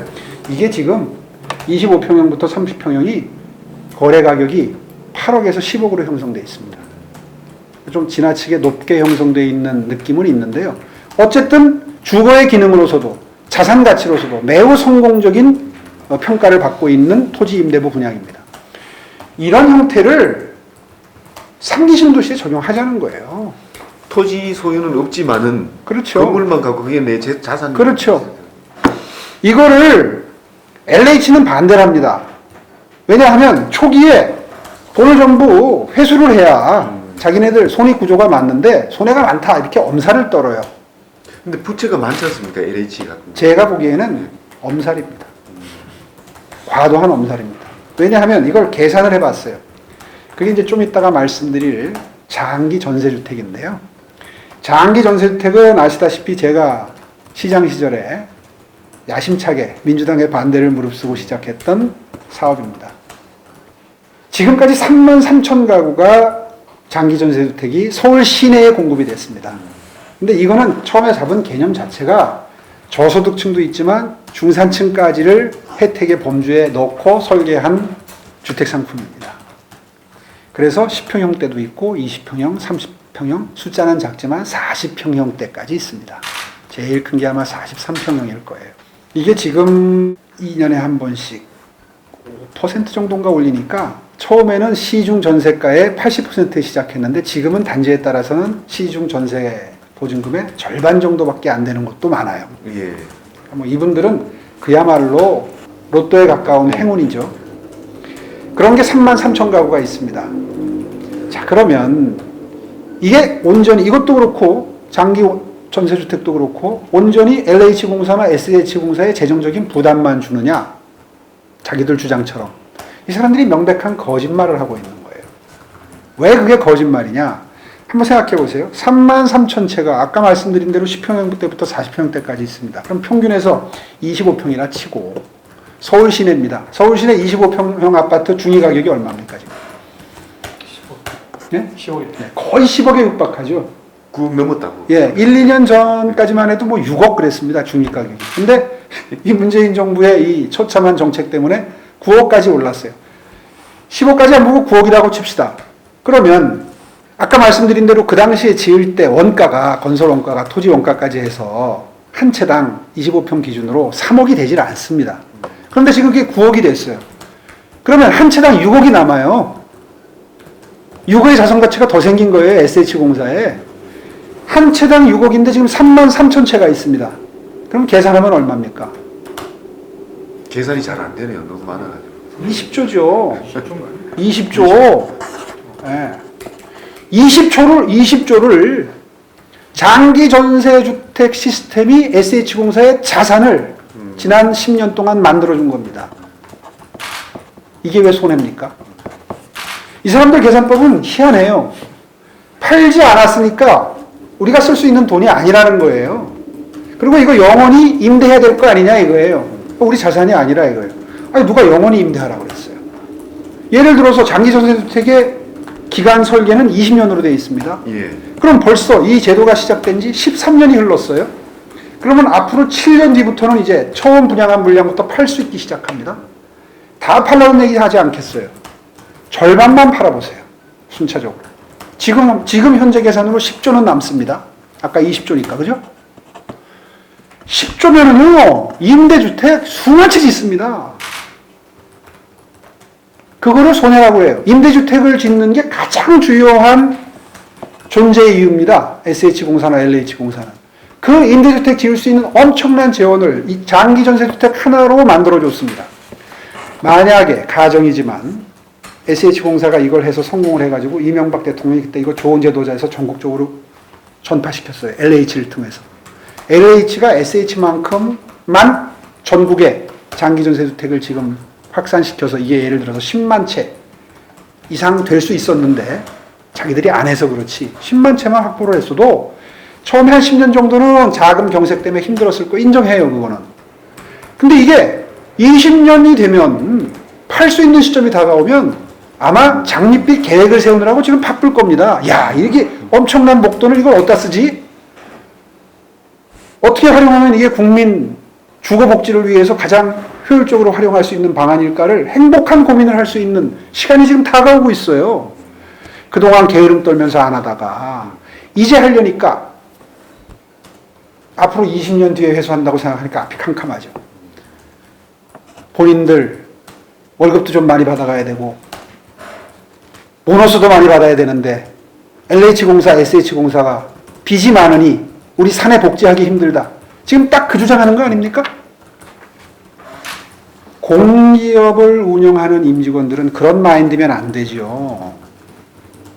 [SPEAKER 1] 이게 지금 25평형부터 30평형이 거래 가격이 8억에서 10억으로 형성되어 있습니다. 좀 지나치게 높게 형성되어 있는 느낌은 있는데요. 어쨌든 주거의 기능으로서도 자산 가치로서도 매우 성공적인 평가를 받고 있는 토지 임대부 분양입니다. 이런 형태를 3기 신도시에 적용하자는 거예요.
[SPEAKER 2] 토지 소유는 없지만은
[SPEAKER 1] 그렇죠.
[SPEAKER 2] 건물만 갖고 그게 내 자산.
[SPEAKER 1] 그렇죠. 이거를 LH는 반대를 합니다. 왜냐하면 초기에 돈을 전부 회수를 해야 자기네들 손익구조가 맞는데 손해가 많다 이렇게 엄살을 떨어요.
[SPEAKER 2] 근데 부채가 많지 않습니까? LH 같은.
[SPEAKER 1] 제가 보기에는 엄살입니다. 과도한 엄살입니다. 왜냐하면 이걸 계산을 해봤어요. 그게 이제 좀 이따가 말씀드릴 장기 전세주택인데요. 장기 전세주택은 아시다시피 제가 시장 시절에 야심차게 민주당의 반대를 무릅쓰고 시작했던 사업입니다. 지금까지 3만 3천 가구가 장기 전세주택이 서울 시내에 공급이 됐습니다. 근데 이거는 처음에 잡은 개념 자체가 저소득층도 있지만 중산층까지를 혜택의 범주에 넣고 설계한 주택 상품입니다. 그래서 10평형대도 있고 20평형, 30평형, 숫자는 작지만 40평형대까지 있습니다. 제일 큰 게 아마 43평형일 거예요. 이게 지금 2년에 한 번씩 5% 정도인가 올리니까 처음에는 시중 전세가의 80%에 시작했는데 지금은 단지에 따라서는 시중 전세 보증금의 절반 정도밖에 안 되는 곳도 많아요.
[SPEAKER 2] 예.
[SPEAKER 1] 뭐 이분들은 그야말로 로또에 가까운 행운이죠. 그런 게 33,000 가구가 있습니다. 자, 그러면 이게 온전히 이것도 그렇고 장기 전세주택도 그렇고 온전히 LH공사나 SH공사의 재정적인 부담만 주느냐? 자기들 주장처럼. 이 사람들이 명백한 거짓말을 하고 있는 거예요. 왜 그게 거짓말이냐? 한번 생각해 보세요. 33,000채가 아까 말씀드린 대로 10평형대부터 40평대까지 있습니다. 그럼 평균에서 25평이나 치고 서울 시내입니다. 서울 시내 25평형 아파트 중위 가격이 얼마입니까 지금?
[SPEAKER 3] 15일.
[SPEAKER 1] 네, 거의 10억에 육박하죠.
[SPEAKER 2] 9억 넘었다고.
[SPEAKER 1] 예, 1, 2년 전까지만 해도 뭐 6억 그랬습니다. 중위 가격이. 근데 이 문재인 정부의 이 처참한 정책 때문에 9억까지 올랐어요. 10억까지 안 보고 9억이라고 칩시다. 그러면 아까 말씀드린 대로 그 당시에 지을 때 원가가 건설 원가가 토지 원가까지 해서 한 채당 25평 기준으로 3억이 되질 않습니다. 그런데 지금 그게 9억이 됐어요. 그러면 한 채당 6억이 남아요. 6억의 자산가치가 더 생긴 거예요. SH공사에. 한 채당 6억인데 지금 33,000채가 있습니다. 그럼 계산하면 얼마입니까?
[SPEAKER 2] 계산이 잘 안 되네요. 너무 많아가지고.
[SPEAKER 1] 20조죠. 20조. 네. 20조를 장기 전세주택 시스템이 SH공사의 자산을 지난 10년 동안 만들어준 겁니다. 이게 왜 손해입니까? 이 사람들 계산법은 희한해요. 팔지 않았으니까 우리가 쓸 수 있는 돈이 아니라는 거예요. 그리고 이거 영원히 임대해야 될 거 아니냐 이거예요. 우리 자산이 아니라 이거예요. 아니 누가 영원히 임대하라고 그랬어요. 예를 들어서 장기전세주택의 기간 설계는 20년으로 되어 있습니다.
[SPEAKER 2] 예.
[SPEAKER 1] 그럼 벌써 이 제도가 시작된 지 13년이 흘렀어요. 그러면 앞으로 7년 뒤부터는 이제 처음 분양한 물량부터 팔 수 있기 시작합니다. 다 팔라는 얘기 하지 않겠어요. 절반만 팔아보세요. 순차적으로. 지금 현재 계산으로 10조는 남습니다. 아까 20조니까, 그죠? 10조면은요, 임대주택 수만 채 짓습니다. 그거를 손해라고 해요. 임대주택을 짓는 게 가장 주요한 존재 이유입니다. SH공사나 LH공사는. 그 임대주택 지을 수 있는 엄청난 재원을 이 장기전세주택 하나로 만들어줬습니다. 만약에 가정이지만 SH공사가 이걸 해서 성공을 해가지고 이명박 대통령이 그때 이거 좋은 제도자 해서 전국적으로 전파시켰어요. LH를 통해서. LH가 SH만큼만 전국에 장기전세주택을 지금 확산시켜서 이게 예를 들어서 10만 채 이상 될 수 있었는데 자기들이 안 해서 그렇지 10만 채만 확보를 했어도 처음에 한 10년 정도는 자금 경색 때문에 힘들었을 거 인정해요. 그거는. 근데 이게 20년이 되면 팔 수 있는 시점이 다가오면 아마 장밋빛 계획을 세우느라고 지금 바쁠 겁니다. 야, 이렇게 엄청난 목돈을 이걸 어디다 쓰지? 어떻게 활용하면 이게 국민 주거복지를 위해서 가장 효율적으로 활용할 수 있는 방안일까를 행복한 고민을 할 수 있는 시간이 지금 다가오고 있어요. 그동안 게으름 떨면서 안 하다가 이제 하려니까 앞으로 20년 뒤에 회수한다고 생각하니까 앞이 캄캄하죠. 본인들 월급도 좀 많이 받아가야 되고 보너스도 많이 받아야 되는데 LH공사, SH공사가 빚이 많으니 우리 사내 복지하기 힘들다. 지금 딱 그 주장하는 거 아닙니까? 공기업을 운영하는 임직원들은 그런 마인드면 안 되죠.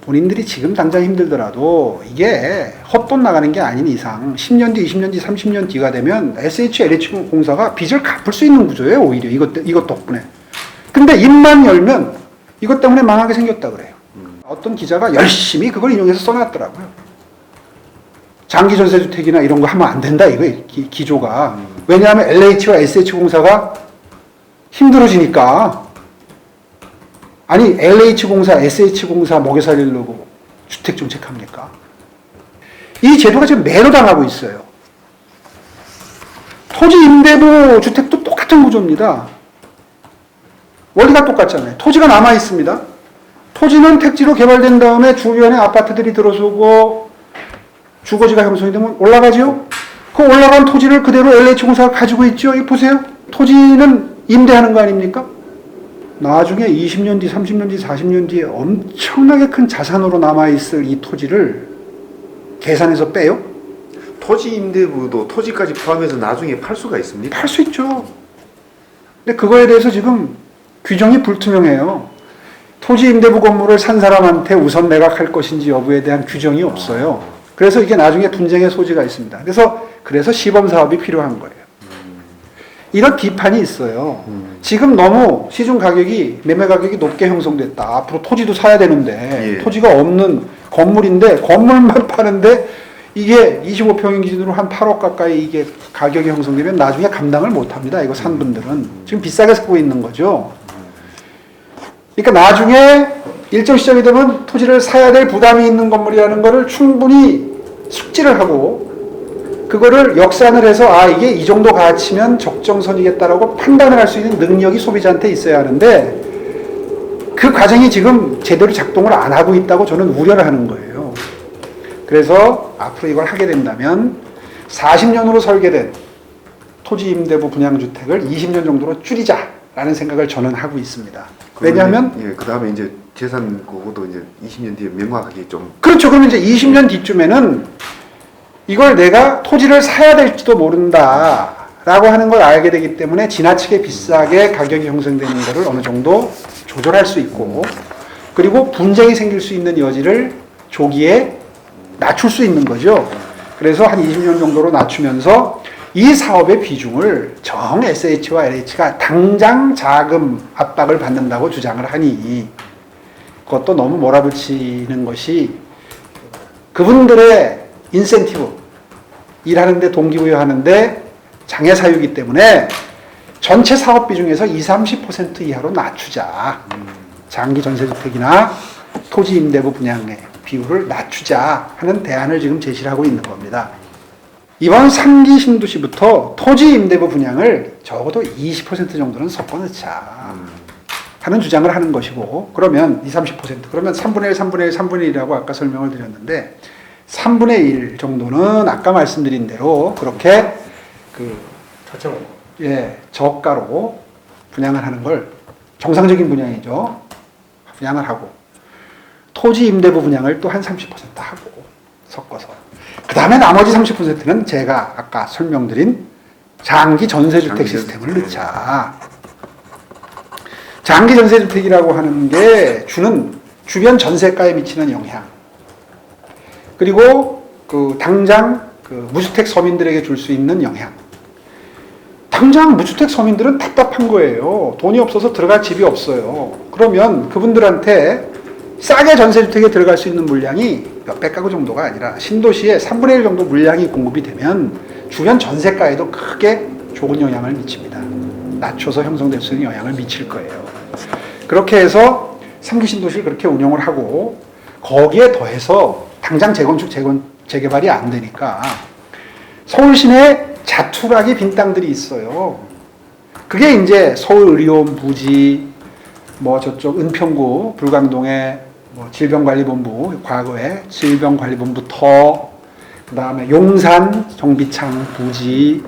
[SPEAKER 1] 본인들이 지금 당장 힘들더라도 이게 헛돈 나가는 게 아닌 이상 10년 뒤, 20년 뒤, 30년 뒤가 되면 SH, LH공사가 빚을 갚을 수 있는 구조예요. 오히려 이것 덕분에. 근데 입만 열면 이것 때문에 망하게 생겼다 그래요. 어떤 기자가 열심히 그걸 인용해서 써놨더라고요. 장기전세주택이나 이런 거 하면 안 된다 이거예요. 기조가. 왜냐하면 LH와 SH공사가 힘들어지니까. 아니 LH공사, SH공사 먹여 살리려고 주택정책합니까? 이 제도가 지금 매로당하고 있어요. 토지 임대부 주택도 똑같은 구조입니다. 원리가 똑같잖아요. 토지가 남아 있습니다. 토지는 택지로 개발된 다음에 주변에 아파트들이 들어서고 주거지가 형성이 되면 올라가죠. 그 올라간 토지를 그대로 LH공사가 가지고 있죠. 이거 보세요. 토지는 임대하는 거 아닙니까? 나중에 20년 뒤, 30년 뒤, 40년 뒤에 엄청나게 큰 자산으로 남아있을 이 토지를 계산해서 빼요?
[SPEAKER 2] 토지 임대부도 토지까지 포함해서 나중에 팔 수가 있습니까?
[SPEAKER 1] 팔 수 있죠. 근데 그거에 대해서 지금 규정이 불투명해요. 토지 임대부 건물을 산 사람한테 우선 매각할 것인지 여부에 대한 규정이 없어요. 그래서 이게 나중에 분쟁의 소지가 있습니다. 그래서 시범 사업이 필요한 거예요. 이런 비판이 있어요. 지금 너무 시중 가격이, 매매 가격이 높게 형성됐다. 앞으로 토지도 사야 되는데,
[SPEAKER 2] 예.
[SPEAKER 1] 토지가 없는 건물인데, 건물만 파는데, 이게 25평인 기준으로 한 8억 가까이 이게 가격이 형성되면 나중에 감당을 못 합니다. 이거 산 분들은. 지금 비싸게 사고 있는 거죠. 그러니까 나중에 일정 시점이 되면 토지를 사야 될 부담이 있는 건물이라는 거를 충분히 숙지를 하고, 그거를 역산을 해서 이게 이 정도 가치면 적정선이겠다라고 판단을 할 수 있는 능력이 소비자한테 있어야 하는데 그 과정이 지금 제대로 작동을 안 하고 있다고 저는 우려를 하는 거예요. 그래서 앞으로 이걸 하게 된다면 40년으로 설계된 토지 임대부 분양주택을 20년 정도로 줄이자라는 생각을 저는 하고 있습니다. 왜냐하면
[SPEAKER 2] 그 다음에 이제 재산 그것도 이제 20년 뒤에 명확하게 좀
[SPEAKER 1] 그렇죠. 그러면 이제 20년 뒤쯤에는 이걸 내가 토지를 사야 될지도 모른다라고 하는 걸 알게 되기 때문에 지나치게 비싸게 가격이 형성되는 것을 어느 정도 조절할 수 있고, 그리고 분쟁이 생길 수 있는 여지를 조기에 낮출 수 있는 거죠. 그래서 한 20년 정도로 낮추면서 이 사업의 비중을 정 SH와 LH가 당장 자금 압박을 받는다고 주장을 하니 그것도 너무 몰아붙이는 것이 그분들의 인센티브, 일하는데 동기부여하는데 장애 사유이기 때문에 전체 사업비 중에서 20-30% 이하로 낮추자. 장기 전세주택이나 토지 임대부 분양의 비율을 낮추자 하는 대안을 지금 제시를 하고 있는 겁니다. 이번 3기 신도시부터 토지 임대부 분양을 적어도 20% 정도는 섞어넣자 하는 주장을 하는 것이고, 그러면 20-30%, 그러면 3분의 1, 3분의 1, 3분의 1이라고 아까 설명을 드렸는데 3분의 1 정도는 아까 말씀드린 대로 그렇게 저가로 분양을 하는 걸 정상적인 분양이죠. 분양을 하고 토지 임대부 분양을 또 한 30% 하고 섞어서 그 다음에 나머지 30%는 제가 아까 설명드린 장기 전세주택 시스템을 넣자. 장기 전세주택이라고 하는 게 주는 주변 전세가에 미치는 영향, 그리고 당장 무주택 서민들에게 줄 수 있는 영향. 당장 무주택 서민들은 답답한 거예요. 돈이 없어서 들어갈 집이 없어요. 그러면 그분들한테 싸게 전세주택에 들어갈 수 있는 물량이 몇백 가구 정도가 아니라 신도시에 3분의 1 정도 물량이 공급이 되면 주변 전세가에도 크게 좋은 영향을 미칩니다. 낮춰서 형성될 수 있는 영향을 미칠 거예요. 그렇게 해서 3기 신도시를 그렇게 운영을 하고 거기에 더해서 당장 재건축, 재개발이 안 되니까 서울 시내에 자투락이 빈 땅들이 있어요. 그게 이제 서울의료원 부지, 저쪽 은평구 불광동에 질병관리본부, 과거에 질병관리본부터, 그 다음에 용산 정비창 부지,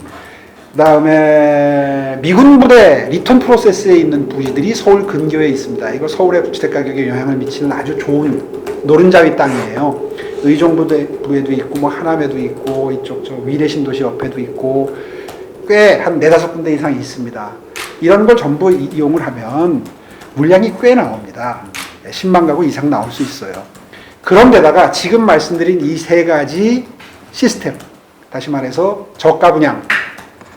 [SPEAKER 1] 그 다음에 미군부대 리턴 프로세스에 있는 부지들이 서울 근교에 있습니다. 이거 서울의 주택 가격에 영향을 미치는 아주 좋은 노른자위 땅이에요. 의정부에도 있고, 하남에도 있고, 이쪽 위례신도시 옆에도 있고, 꽤 한 4-5군데 이상 있습니다. 이런 걸 전부 이용을 하면 물량이 꽤 나옵니다. 10만 가구 이상 나올 수 있어요. 그런데다가 지금 말씀드린 이 3가지 시스템, 다시 말해서 저가 분양,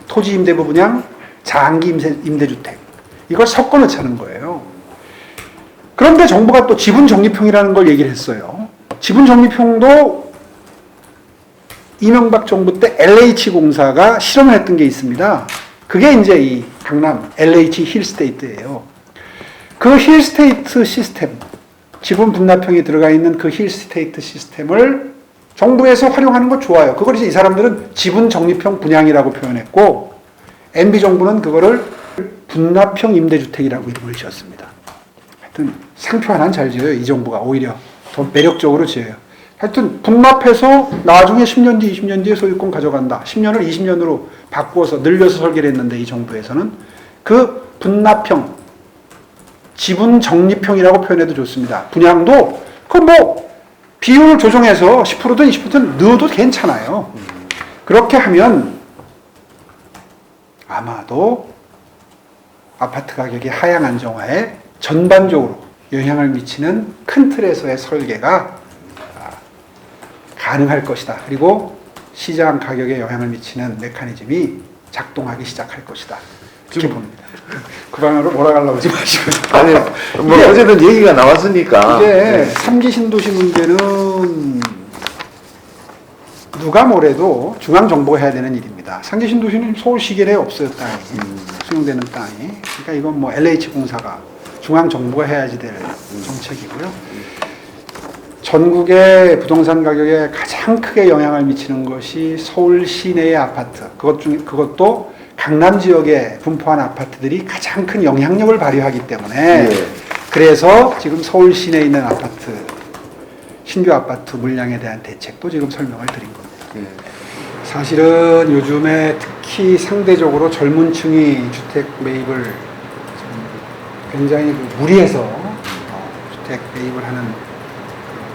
[SPEAKER 1] 토지 임대부 분양, 장기 임대주택, 이걸 섞어 넣자는 거예요. 그런데 정부가 또 지분 적립형이라는 걸 얘기를 했어요. 지분 적립형도 이명박 정부 때 LH공사가 실험을 했던 게 있습니다. 그게 이제 이 강남 LH 힐스테이트예요. 그 힐스테이트 시스템, 지분 분납형이 들어가 있는 그 힐스테이트 시스템을 정부에서 활용하는 거 좋아요. 그걸 이제 이 사람들은 지분 적립형 분양이라고 표현했고, MB정부는 그거를 분납형 임대주택이라고 이름을 지었습니다. 하여튼 상표 하나는 잘 지어요. 이 정부가 오히려 더 매력적으로 지어요. 하여튼 분납해서 나중에 10년 뒤, 20년 뒤에 소유권 가져간다. 10년을 20년으로 바꾸어서 늘려서 설계를 했는데 이 정부에서는 그 분납형 지분 적립형이라고 표현해도 좋습니다. 분양도 그 뭐 비율을 조정해서 10%든 20%든 넣어도 괜찮아요. 그렇게 하면 아마도 아파트 가격의 하향 안정화에 전반적으로 영향을 미치는 큰 틀에서의 설계가 가능할 것이다. 그리고 시장 가격에 영향을 미치는 메커니즘이 작동하기 시작할 것이다. 이렇게 봅니다. 그 방향으로 몰아가려고 하지 마시고.
[SPEAKER 2] 아니 뭐 어쨌든 얘기가 나왔으니까
[SPEAKER 1] 이게 3기 신도시 문제는 누가 뭐래도 중앙정부가 해야 되는 일입니다. 3기 신도시는 서울시 계례에 없어요, 땅이. 수용되는 땅이. 그러니까 이건 뭐 LH공사가 중앙정부가 해야지 될 정책이고요. 전국의 부동산 가격에 가장 크게 영향을 미치는 것이 서울 시내의 아파트. 그것도 강남 지역에 분포한 아파트들이 가장 큰 영향력을 발휘하기 때문에 그래서 지금 서울 시내에 있는 아파트, 신규 아파트 물량에 대한 대책도 지금 설명을 드린 겁니다. 사실은 요즘에 특히 상대적으로 젊은 층이 주택 매입을 굉장히 무리해서 주택 매입을 하는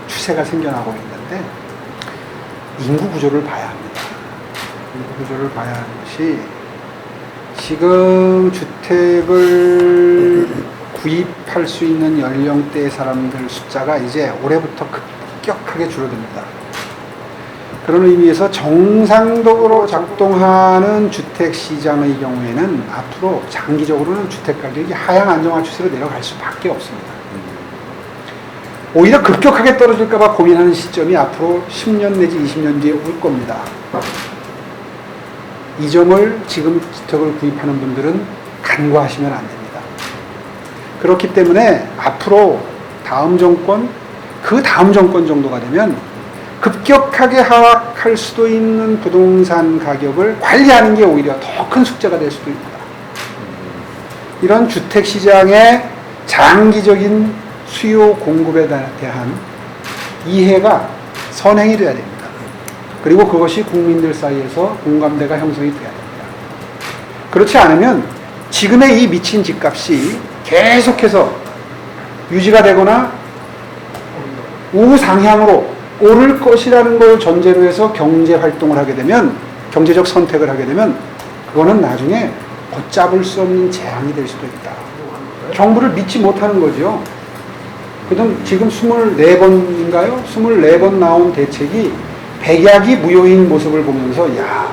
[SPEAKER 1] 추세가 생겨나고 있는데 인구 구조를 봐야 합니다. 인구 구조를 봐야 하는 것이 지금 주택을 구입할 수 있는 연령대의 사람들 숫자가 이제 올해부터 급격하게 줄어듭니다. 그런 의미에서 정상적으로 작동하는 주택 시장의 경우에는 앞으로 장기적으로는 주택 가격이 하향 안정화 추세로 내려갈 수밖에 없습니다. 오히려 급격하게 떨어질까봐 고민하는 시점이 앞으로 10년 내지 20년 뒤에 올 겁니다. 이 점을 지금 주택을 구입하는 분들은 간과하시면 안 됩니다. 그렇기 때문에 앞으로 다음 정권, 그 다음 정권 정도가 되면 급격하게 하락할 수도 있는 부동산 가격을 관리하는 게 오히려 더 큰 숙제가 될 수도 있다. 이런 주택 시장의 장기적인 수요 공급에 대한 이해가 선행이 돼야 됩니다. 그리고 그것이 국민들 사이에서 공감대가 형성이 돼야 됩니다. 그렇지 않으면 지금의 이 미친 집값이 계속해서 유지가 되거나 우상향으로 오를 것이라는 걸 전제로 해서 경제 활동을 하게 되면, 경제적 선택을 하게 되면 그거는 나중에 걷잡을 수 없는 재앙이 될 수도 있다. 정부를 믿지 못하는 거죠. 그동 지금 24번인가요? 24번 나온 대책이 백약이 무효인 모습을 보면서 야,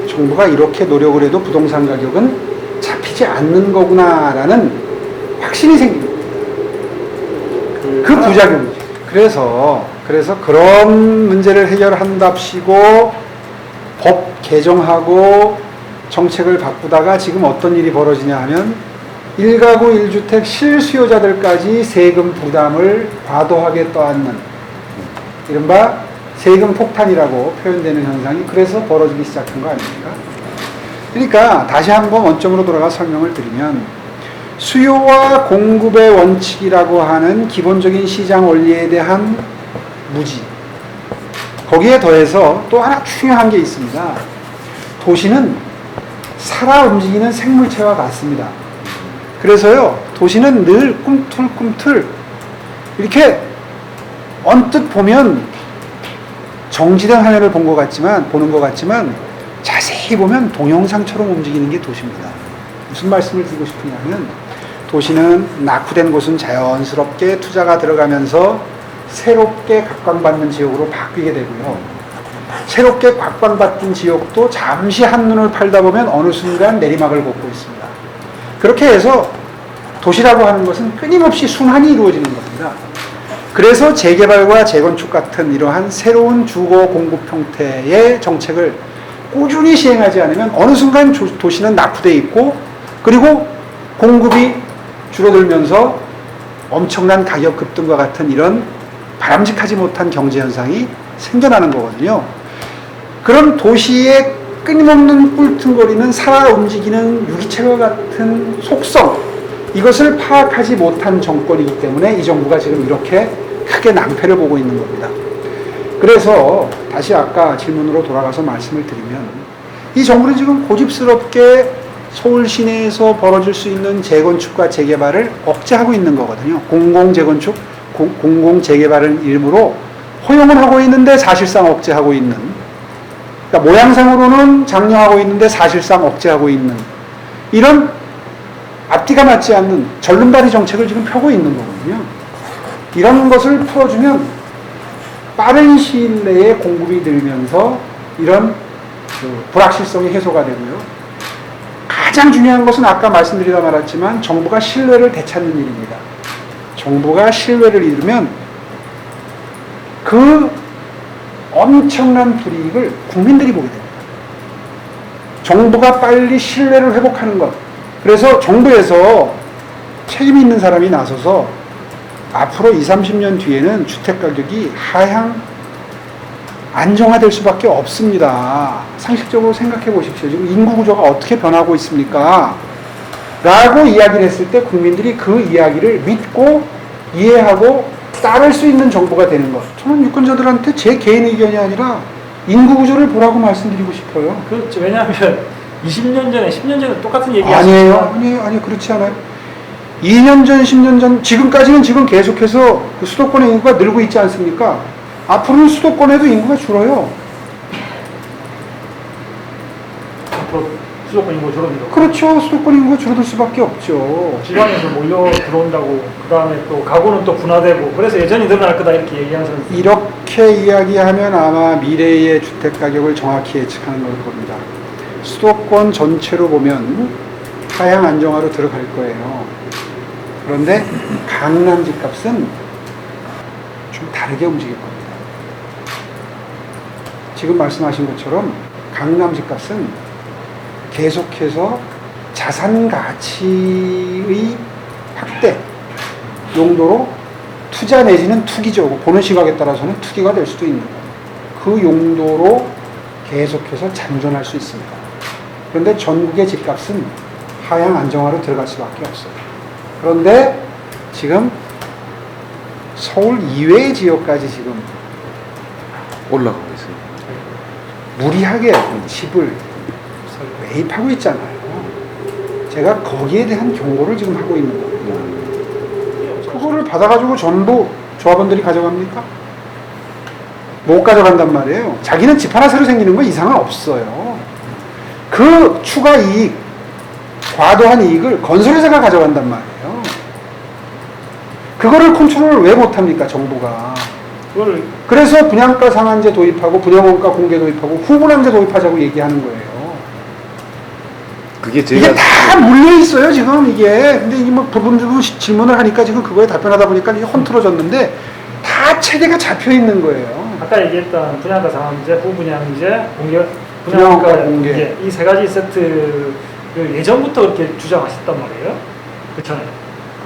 [SPEAKER 1] 정부가 이렇게 노력을 해도 부동산 가격은 잡히지 않는 거구나라는 확신이 생깁니다. 그 부작용이죠. 그래서 그런 문제를 해결한답시고 법 개정하고 정책을 바꾸다가 지금 어떤 일이 벌어지냐 하면 1가구 1주택 실수요자들까지 세금 부담을 과도하게 떠안는 이른바 세금 폭탄이라고 표현되는 현상이 그래서 벌어지기 시작한 거 아닙니까? 그러니까 다시 한번 원점으로 돌아가 설명을 드리면 수요와 공급의 원칙이라고 하는 기본적인 시장 원리에 대한 무지, 거기에 더해서 또 하나 중요한 게 있습니다. 도시는 살아 움직이는 생물체와 같습니다. 그래서요, 도시는 늘 꿈틀꿈틀 이렇게 언뜻 보면 정지된 화면을 보는 것 같지만 자세히 보면 동영상처럼 움직이는 게 도시입니다. 무슨 말씀을 드리고 싶으냐면 도시는 낙후된 곳은 자연스럽게 투자가 들어가면서 새롭게 각광받는 지역으로 바뀌게 되고요. 새롭게 각광받은 지역도 잠시 한눈을 팔다 보면 어느 순간 내리막을 걷고 있습니다. 그렇게 해서 도시라고 하는 것은 끊임없이 순환이 이루어지는 겁니다. 그래서 재개발과 재건축 같은 이러한 새로운 주거 공급 형태의 정책을 꾸준히 시행하지 않으면 어느 순간 도시는 낙후되어 있고 그리고 공급이 줄어들면서 엄청난 가격 급등과 같은 이런 바람직하지 못한 경제 현상이 생겨나는 거거든요. 그런 도시의 끊임없는 꿀퉁거리는 살아 움직이는 유기체와 같은 속성, 이것을 파악하지 못한 정권이기 때문에 이 정부가 지금 이렇게 크게 낭패를 보고 있는 겁니다. 그래서 다시 아까 질문으로 돌아가서 말씀을 드리면 이 정부는 지금 고집스럽게 서울 시내에서 벌어질 수 있는 재건축과 재개발을 억제하고 있는 거거든요. 공공재건축, 공공재개발을 이름으로 허용을 하고 있는데 사실상 억제하고 있는, 그러니까 모양상으로는 장려하고 있는데 사실상 억제하고 있는 이런 앞뒤가 맞지 않는 절름발이 정책을 지금 펴고 있는 거거든요. 이런 것을 풀어주면 빠른 시일 내에 공급이 늘면서 이런 불확실성이 해소가 되고요. 가장 중요한 것은 아까 말씀드리다 말았지만 정부가 신뢰를 되찾는 일입니다. 정부가 신뢰를 잃으면 그 엄청난 불이익을 국민들이 보게 됩니다. 정부가 빨리 신뢰를 회복하는 것. 그래서 정부에서 책임 있는 사람이 나서서 앞으로 20, 30년 뒤에는 주택가격이 하향 안정화될 수밖에 없습니다. 상식적으로 생각해 보십시오. 지금 인구 구조가 어떻게 변하고 있습니까? 라고 이야기를 했을 때 국민들이 그 이야기를 믿고 이해하고 따를 수 있는 정부가 되는 것. 저는 유권자들한테 제 개인 의견이 아니라 인구 구조를 보라고 말씀드리고 싶어요.
[SPEAKER 3] 그렇죠. 왜냐하면 20년 전에, 10년 전에 똑같은 얘기
[SPEAKER 1] 아니에요. 아니에요. 그렇지 않아요. 2년 전, 10년 전, 지금까지는 지금 계속해서 그 수도권의 인구가 늘고 있지 않습니까? 앞으로는 수도권에도 인구가 줄어요.
[SPEAKER 3] 앞으로 수도권 인구 줄어들고.
[SPEAKER 1] 그렇죠. 수도권 인구가 줄어들 수밖에 없죠.
[SPEAKER 3] 지방에서 몰려 들어온다고, 그 다음에 또 가구는 또 분화되고, 그래서 예전이 늘어날 거다 이렇게 얘기하는 사람.
[SPEAKER 1] 이렇게 이야기하면 아마 미래의 주택 가격을 정확히 예측하는 걸 겁니다. 수도권 전체로 보면 하향 안정화로 들어갈 거예요. 그런데 강남 집값은 좀 다르게 움직일 겁니다. 지금 말씀하신 것처럼 강남 집값은 계속해서 자산 가치의 확대 용도로 투자 내지는 투기죠. 보는 시각에 따라서는 투기가 될 수도 있는 거예요. 그 용도로 계속해서 잔존할 수 있습니다. 그런데 전국의 집값은 하향 안정화로 들어갈 수밖에 없어요. 그런데 지금 서울 이외의 지역까지 지금
[SPEAKER 2] 올라가고 있어요.
[SPEAKER 1] 무리하게 집을 매입하고 있잖아요. 제가 거기에 대한 경고를 지금 하고 있는 거예요. 그거를 받아가지고 전부 조합원들이 가져갑니까? 못 가져간단 말이에요. 자기는 집 하나 새로 생기는 거 이상은 없어요. 그 추가 이익, 과도한 이익을 건설회사가 가져간단 말이에요. 그거를 컨트롤을 왜 못합니까, 정부가?
[SPEAKER 3] 그걸
[SPEAKER 1] 그래서 분양가 상한제 도입하고 분양원가 공개 도입하고 후분양제 도입하자고 얘기하는 거예요.
[SPEAKER 2] 그게 제가
[SPEAKER 1] 이게 다 물려 있어요, 지금 이게. 근데 이게 뭐 부분적으로 질문을 하니까 지금 그거에 답변하다 보니까 이게 헌틀어졌는데 다 체계가 잡혀 있는 거예요.
[SPEAKER 3] 아까 얘기했던 분양가 상한제, 후분양제,
[SPEAKER 1] 분양가 공개.
[SPEAKER 3] 이 세 가지 세트를 예전부터 그렇게 주장하셨단 말이에요. 그렇잖아요.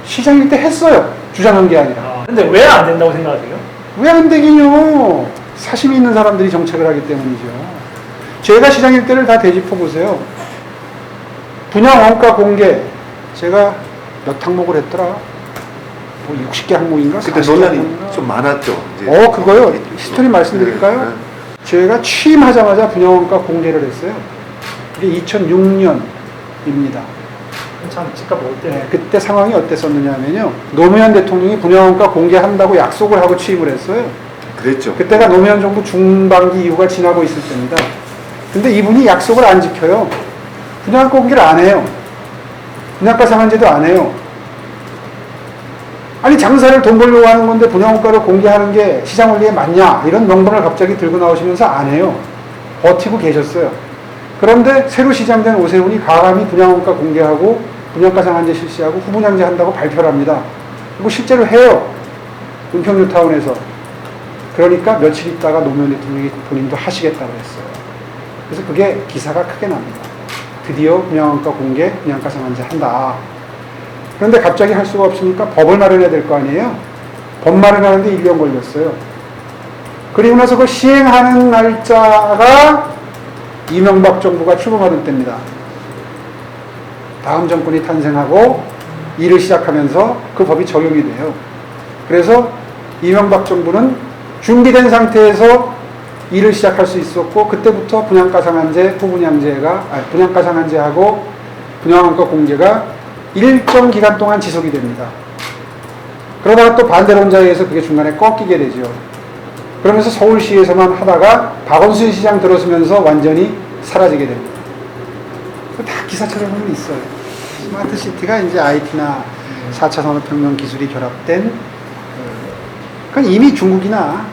[SPEAKER 1] 시장일 때 했어요. 주장한 게 아니라.
[SPEAKER 3] 근데 왜 안 된다고 생각하세요?
[SPEAKER 1] 왜 안 되긴요? 사심이 있는 사람들이 정책을 하기 때문이죠. 제가 시장일 때를 다 되짚어 보세요. 분양 원가 공개. 제가 몇 항목을 했더라? 뭐 60개 항목인가?
[SPEAKER 2] 그때
[SPEAKER 1] 40개
[SPEAKER 2] 논란이
[SPEAKER 1] 항목인가?
[SPEAKER 2] 좀 많았죠. 이제.
[SPEAKER 1] 그거요? 히스토리 말씀드릴까요?
[SPEAKER 2] 네.
[SPEAKER 1] 제가 취임하자마자 분양원가 공개를 했어요. 이게 2006년입니다.
[SPEAKER 3] 참 집값 올 때.
[SPEAKER 1] 네, 그때 상황이 어땠었느냐 하면요. 노무현 대통령이 분양원가 공개한다고 약속을 하고 취임을 했어요.
[SPEAKER 2] 그랬죠.
[SPEAKER 1] 그때가 노무현 정부 중반기 이후가 지나고 있을 때입니다. 근데 이분이 약속을 안 지켜요. 분양가 공개를 안 해요. 분양가 상한제도 안 해요. 아니 장사를 돈 벌려고 하는 건데 분양원가를 공개하는 게 시장 원리에 맞냐 이런 명분을 갑자기 들고 나오시면서 안 해요. 버티고 계셨어요. 그런데 새로 시장된 오세훈이 과감히 분양원가 공개하고 분양가 상한제 실시하고 후분양제 한다고 발표를 합니다. 그리고 실제로 해요. 은평뉴타운에서. 그러니까 며칠 있다가 노무현 대통령이 본인도 하시겠다고 했어요. 그래서 그게 기사가 크게 납니다. 드디어 분양원가 공개, 분양가 상한제 한다. 그런데 갑자기 할 수가 없으니까 법을 마련해야 될 거 아니에요? 법 마련하는데 1년 걸렸어요. 그리고 나서 그 시행하는 날짜가 이명박 정부가 출범하던 때입니다. 다음 정권이 탄생하고 일을 시작하면서 그 법이 적용이 돼요. 그래서 이명박 정부는 준비된 상태에서 일을 시작할 수 있었고 그때부터 분양가 상한제, 후분양제가 분양가 상한제하고 분양원가 공개가 일정 기간 동안 지속이 됩니다. 그러다가 또 반대론자에 의해서 그게 중간에 꺾이게 되죠. 그러면서 서울시에서만 하다가 박원순 시장 들어서면서 완전히 사라지게 됩니다. 다 기사처럼 보면 있어요. 스마트 시티가 이제 IT나 4차 산업혁명 기술이 결합된, 그건 이미 중국이나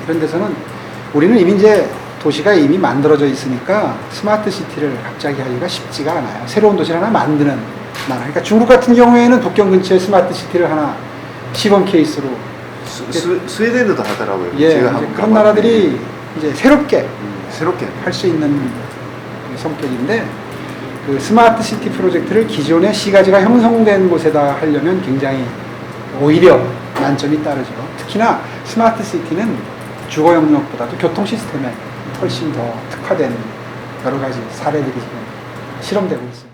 [SPEAKER 1] 이런 데서는 우리는 이미 이제 도시가 이미 만들어져 있으니까 스마트 시티를 갑자기 하기가 쉽지가 않아요. 새로운 도시를 하나 만드는 나라. 그러니까 중국 같은 경우에는 북경 근처에 스마트 시티를 하나 시범 케이스로
[SPEAKER 2] 스웨덴도 하더라고요.
[SPEAKER 1] 예,
[SPEAKER 2] 제가
[SPEAKER 1] 이제
[SPEAKER 2] 한번
[SPEAKER 1] 그런 나라들이 이제 새롭게
[SPEAKER 2] 새롭게
[SPEAKER 1] 할 수 있는 성격인데 그 스마트 시티 프로젝트를 기존의 시가지가 형성된 곳에다 하려면 굉장히 오히려 난점이 따르죠. 특히나 스마트 시티는 주거 영역보다도 교통 시스템에 훨씬 더 특화된 여러 가지 사례들이 지금 실험되고 있습니다.